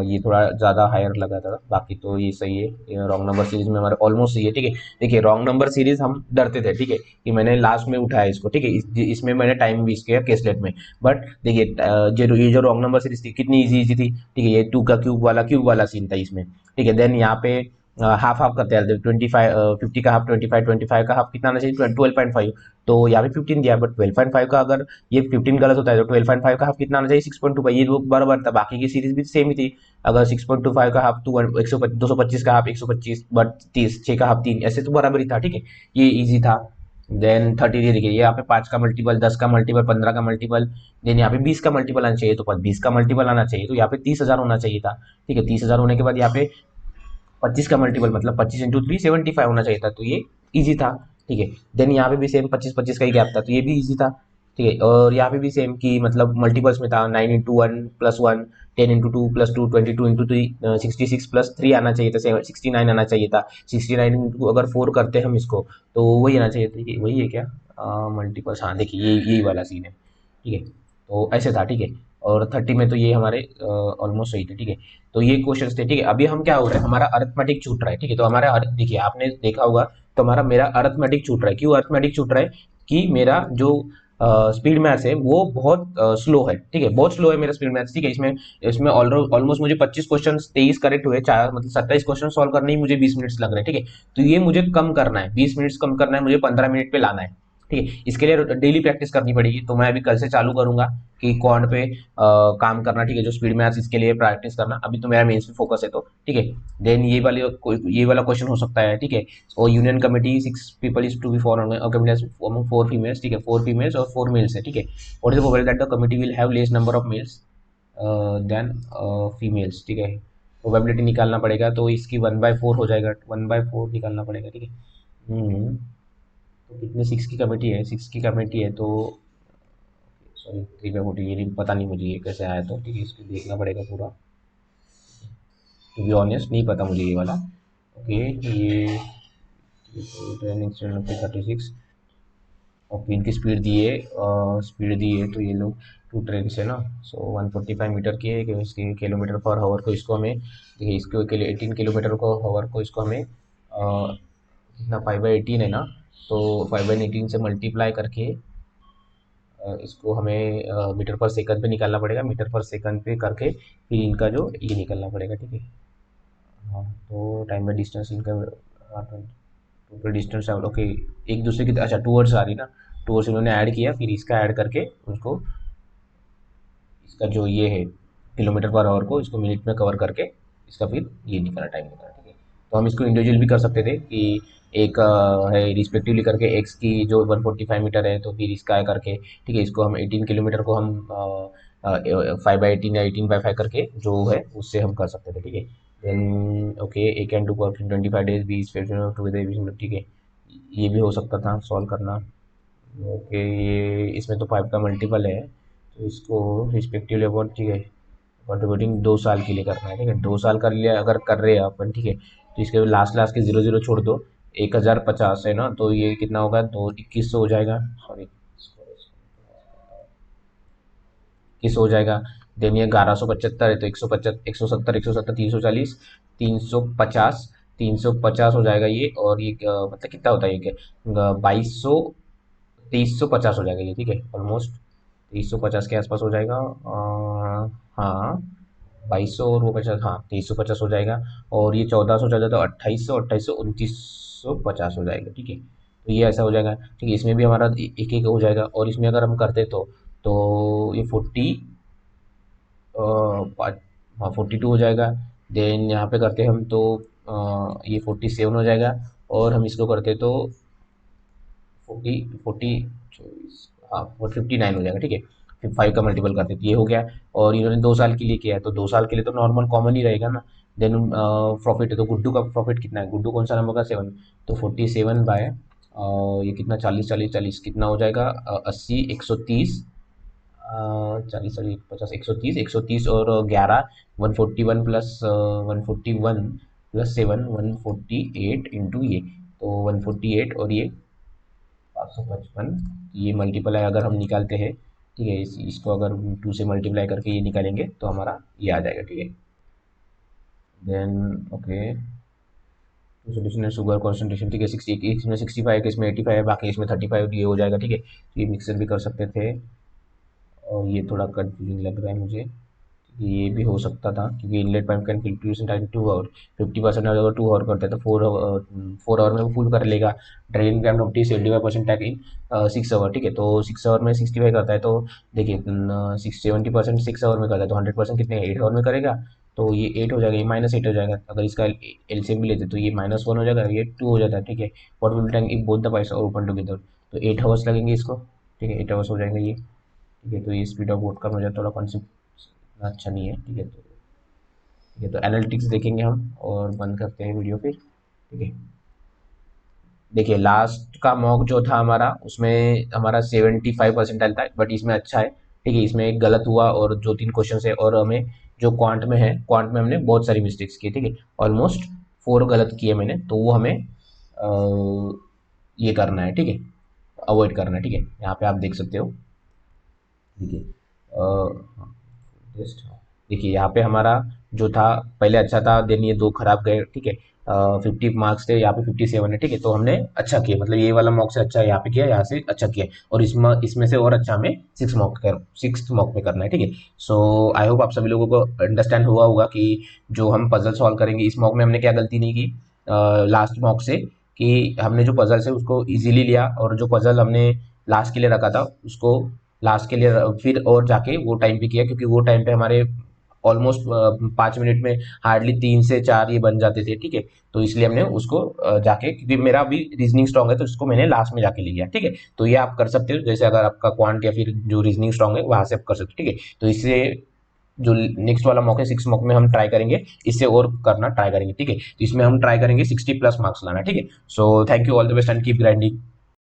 Speaker 1: ये थोड़ा ज़्यादा हायर लगा था, बाकी तो ये सही है। रॉन्ग नंबर सीरीज में हमारे ऑलमोस्ट सही है। ठीक है, देखिए रॉन्ग नंबर सीरीज हम डरते थे, ठीक है, कि मैंने लास्ट में उठाया इसको। ठीक है, इसमें मैंने टाइम वेस्ट किया केसलेट में। बट देखिए ये जो रॉन्ग नंबर सीरीज थी कितनी इजी थी। ठीक है, ये 2 का क्यूब वाला सीन था इसमें। ठीक है, देन यहाँ पे हाफ हाफ करते हैं, 25 50 का हाफ 25, 25 का हाफ कितना आना चाहिए, 12.5। तो यहाँ पे 15 दिया, बट 12.5 का अगर ये 15 गलत होता है तो 12.5 का हाफ कितना आना चाहिए, 6.25, ये बराबर था, बाकी की सीरीज भी सेम ही थी। अगर 6.25 का हाफ टू 225 का हाफ 125, बट 30 6 का हाफ 3, ऐसे तो बराबर ही था। ठीक है, ये इजी था। देन 30 देखिए, ये यहाँ पे 5 का मल्टीपल, 10 का मल्टीपल, 15 का मल्टीपल, देन यहाँ पे 20 का मल्टीपल आना चाहिए, तो 20 का मल्टीपल आना चाहिए, तो यहाँ पे 30,000 होना चाहिए था। ठीक है, 30,000 होने के बाद यहाँ पे 25 का मल्टीपल मतलब 25 × 3 75 होना चाहिए था, तो ये इजी था। ठीक है, देन यहाँ पे भी सेम 25 25 का ही गैप था, तो ये भी इजी था। ठीक है, और यहाँ पे भी सेम की मतलब मल्टीपल्स में था, 9 × 1 + 1, 10 × 2 + 2, 22 × 3 66 + 3 आना चाहिए था, 69 आना चाहिए था। 69 इंटू अगर 4 करते हैं हम इसको, तो वही आना चाहिए था। वही है क्या, मल्टीपल्स, हाँ देखिए यही वाला सीन है। ठीक है, तो ऐसे था। ठीक है, और 30 में तो ये हमारे ऑलमोस्ट सही थे। ठीक है, तो ये क्वेश्चंस थे। ठीक है, अभी हम क्या हो रहा है, हमारा अरिथमेटिक छूट रहा है। ठीक है, तो हमारा देखिए आपने देखा होगा, तो हमारा मेरा अरिथमेटिक छूट रहा है। क्यों अरिथमेटिक छूट रहा है, कि मेरा जो स्पीड मैथ्स है वो बहुत स्लो है। ठीक है, बहुत स्लो है मेरा स्पीड मैथ्स। ठीक है, इसमें इसमें ऑलमोस्ट मुझे 25 क्वेश्चन 23 करेक्ट हुए, चार मतलब 27 क्वेश्चन सॉल्व करने ही मुझे 20 मिनट्स लग रहे हैं। ठीक है, तो ये मुझे कम करना है, 20 मिनट्स कम करना है मुझे, 15 मिनट पे लाना है। ठीक है, इसके लिए डेली प्रैक्टिस करनी पड़ेगी, तो मैं अभी कल से चालू करूंगा कि कौन पे काम करना। ठीक है, जो स्पीड मैथ्स इसके लिए प्रैक्टिस करना, अभी तो मेरा मेंस पे फोकस है। तो ठीक है, देन ये वाला क्वेश्चन हो सकता है। ठीक है, और union committee 6 people is to be form, committee 4 females. ठीक है, 4 फीमेल्स और 4 मेल्स है। ठीक है, what is the probability that the committee will have less number of males than females. ठीक है, प्रोबेबिलिटी निकालना पड़ेगा, तो इसकी 1/4 हो जाएगा, 1/4 निकालना पड़ेगा। ठीक है, तो कितने 6 की कमेटी है, 6 की कमेटी है, तो सॉरी 3/40, ये नहीं पता नहीं मुझे ये कैसे आया, तो ठीक है इसको देखना पड़ेगा पूरा। टू बी ऑनेस्ट नहीं पता मुझे ये वाला। ओके, ये ट्रेनिंग 36, और इनकी स्पीड दी है, तो ये लोग 2 ट्रेन से ना, सो 145 मीटर की है, कि इसकी किलोमीटर पर हावर को इसको हमें, देखिए इसको के लिए 18 किलोमीटर को हावर को इसको हमें कितना 5/18 है ना, तो 5/18 से मल्टीप्लाई करके इसको हमें मीटर पर सेकंड पे निकालना पड़ेगा, मीटर पर सेकंड पे करके फिर इनका जो ये निकालना पड़ेगा। ठीक है, हाँ तो टाइम बाय डिस्टेंस इनका टोटल डिस्टेंस, ओके एक दूसरे की, अच्छा टूवर्ड्स आ रही ना, टूवर्ड्स इन्होंने ऐड किया, फिर इसका ऐड करके उसको इसका जो ये है किलोमीटर पर आवर को इसको मिनट में कवर करके इसका फिर ये निकाला टाइम होता है, ठीक है। तो हम इसको इंडिविजुअल भी कर सकते थे कि एक है रिस्पेक्टिवली करके एक्स की जो 145 मीटर है तो फिर इसका है करके, ठीक है। इसको हम 18 किलोमीटर को हम 5/18 या 18/5 करके जो है उससे हम कर सकते थे, ठीक है। Then okay A can do work in 25 days B together, ठीक है। ये भी हो सकता था सॉल्व करना। ओके ये इसमें तो 5 का मल्टीपल है तो इसको रिस्पेक्टिवली अबाउट, ठीक है, कंट्रीब्यूटिंग 2 साल के लिए करना है, ठीक है। 2 साल कर लिया अगर कर रहे हैं अपन, ठीक है। तो इसके लास्ट लास्ट के 0 0 छोड़ दो, 1050 है ना, तो ये कितना होगा, 2100 हो जाएगा, सॉरी 2100 हो जाएगा। देन ये 1175 है तो 150 170 170 340 350 350 हो जाएगा ये, और ये मतलब कितना होता है ये क्या 2200 2350 हो जाएगा ये, ठीक है। ऑलमोस्ट 2350 के आसपास हो जाएगा, हाँ 2200 और वो 50, हाँ 2350 हो जाएगा। और ये 1400 चल जाता है, 2800 2950 हो जाएगा, ठीक है। तो ये ऐसा हो जाएगा, ठीक है। इसमें भी हमारा एक एक हो जाएगा, और इसमें अगर हम करते तो ये 42 हो जाएगा। देन यहाँ पे करते हम तो ये 47 हो जाएगा, और हम इसको करते तो 40 24, हाँ 59 हो जाएगा, ठीक है। फिर 5 का मल्टीपल करते तो ये हो गया। और इन्होंने 2 साल के लिए किया है तो 2 साल के लिए तो नॉर्मल कॉमन ही रहेगा ना। देन प्रॉफिट है तो गुड्डू का प्रॉफिट कितना है, गुड्डू कौन सा नंबर का 7, तो 47 बाय ये कितना 40 40 40 कितना हो जाएगा 80 130 40 40 50 130 और 11 141 प्लस 141 प्लस 7 148 इंटू ये, तो 148 और ये 555, ये मल्टीप्लाई अगर हम निकालते हैं, ठीक है, इसको अगर 2 से मल्टीप्लाई करके ये निकालेंगे तो हमारा ये आ जाएगा, ठीक है। देन ओके सोल्यूशन है शुगर कॉन्सेंट्रेशन, ठीक है 60, इसमें 65 है, इसमें 85 है, बाकी इसमें 35 ये हो जाएगा, ठीक है। तो ये मिक्सर भी कर सकते थे, और ये थोड़ा कंफ्यूजिंग लग रहा है मुझे, ये भी हो सकता था क्योंकि inlet pipe can filtration time 2 hour, 50% अगर 2 आवर करते हैं तो 4 आवर में वो फुल कर लेगा। Drain can empty 75% tank in 6 hour, ठीक है। तो 6 आवर में 65 करता है, तो देखिए 70% 6 आवर में करता है तो 100% कितने 8 आवर में करेगा, तो ये 8 हो जाएगा, ये -8 हो जाएगा। अगर इसका एलसीएम भी लेते तो ये -1 हो जाएगा, ये 2 हो जाता है, ठीक है। What will time if both the pipes are open together, तो 8 आवर्स लगेंगे इसको, ठीक है, 8 आवर्स हो जाएंगे ये, ठीक है। तो ये स्पीड ऑफ वोट का मुझे थोड़ा कॉन्सेप्ट अच्छा नहीं है, ठीक है। तो ठीक है, तो एनालिटिक्स देखेंगे हम और बंद करते हैं वीडियो फिर, ठीक है। देखिए लास्ट का मॉक जो था हमारा उसमें हमारा 75% था, बट इसमें अच्छा है, ठीक है। इसमें एक गलत हुआ और 2 3 क्वेश्चन है, और हमें जो क्वांट में है, क्वांट में हमने बहुत सारी मिस्टेक्स की, ठीक है। ऑलमोस्ट 4 गलत किए मैंने, तो वो हमें ये करना है, ठीक है, अवॉइड करना है, ठीक है। यहाँ पे आप देख सकते हो, ठीक है। जस्ट देखिए यहाँ पे हमारा जो था पहले अच्छा था, देन ये 2 खराब गए, ठीक है। 50 मार्क्स थे, यहाँ पे 57 है, ठीक है। तो हमने अच्छा किया, मतलब ये वाला मॉक से अच्छा यहाँ पे किया, यहाँ से अच्छा किया, और इसमें से और अच्छा हमें 6th मॉक में करना है, ठीक है। सो आई होप आप सभी लोगों को अंडरस्टैंड हुआ होगा कि जो हम पजल सॉल्व करेंगे इस मॉक में हमने क्या गलती नहीं की लास्ट मॉक से, कि हमने जो पजल्स है उसको इजीली लिया, और जो पजल हमने लास्ट के लिए रखा था उसको लास्ट के लिए फिर और जाके वो टाइम पे किया, क्योंकि वो टाइम पे हमारे ऑलमोस्ट 5 मिनट में हार्डली 3 से 4 ये बन जाते थे, ठीक है। तो इसलिए हमने उसको जाके, क्योंकि मेरा भी रीजनिंग स्ट्रांग है तो इसको मैंने लास्ट में जाके ले लिया, ठीक है। तो ये आप कर सकते हो, जैसे अगर आपका क्वांट या फिर जो रीजनिंग स्ट्रांग है वहां से आप कर सकते हो, ठीक है। तो इससे जो नेक्स्ट वाला मॉक है 6 मॉक में हम ट्राई करेंगे इससे और करना ट्राई करेंगे, ठीक है। तो इसमें हम ट्राई करेंगे 60+ मार्क्स लाना, ठीक है। So thank you, all the best and keep grinding.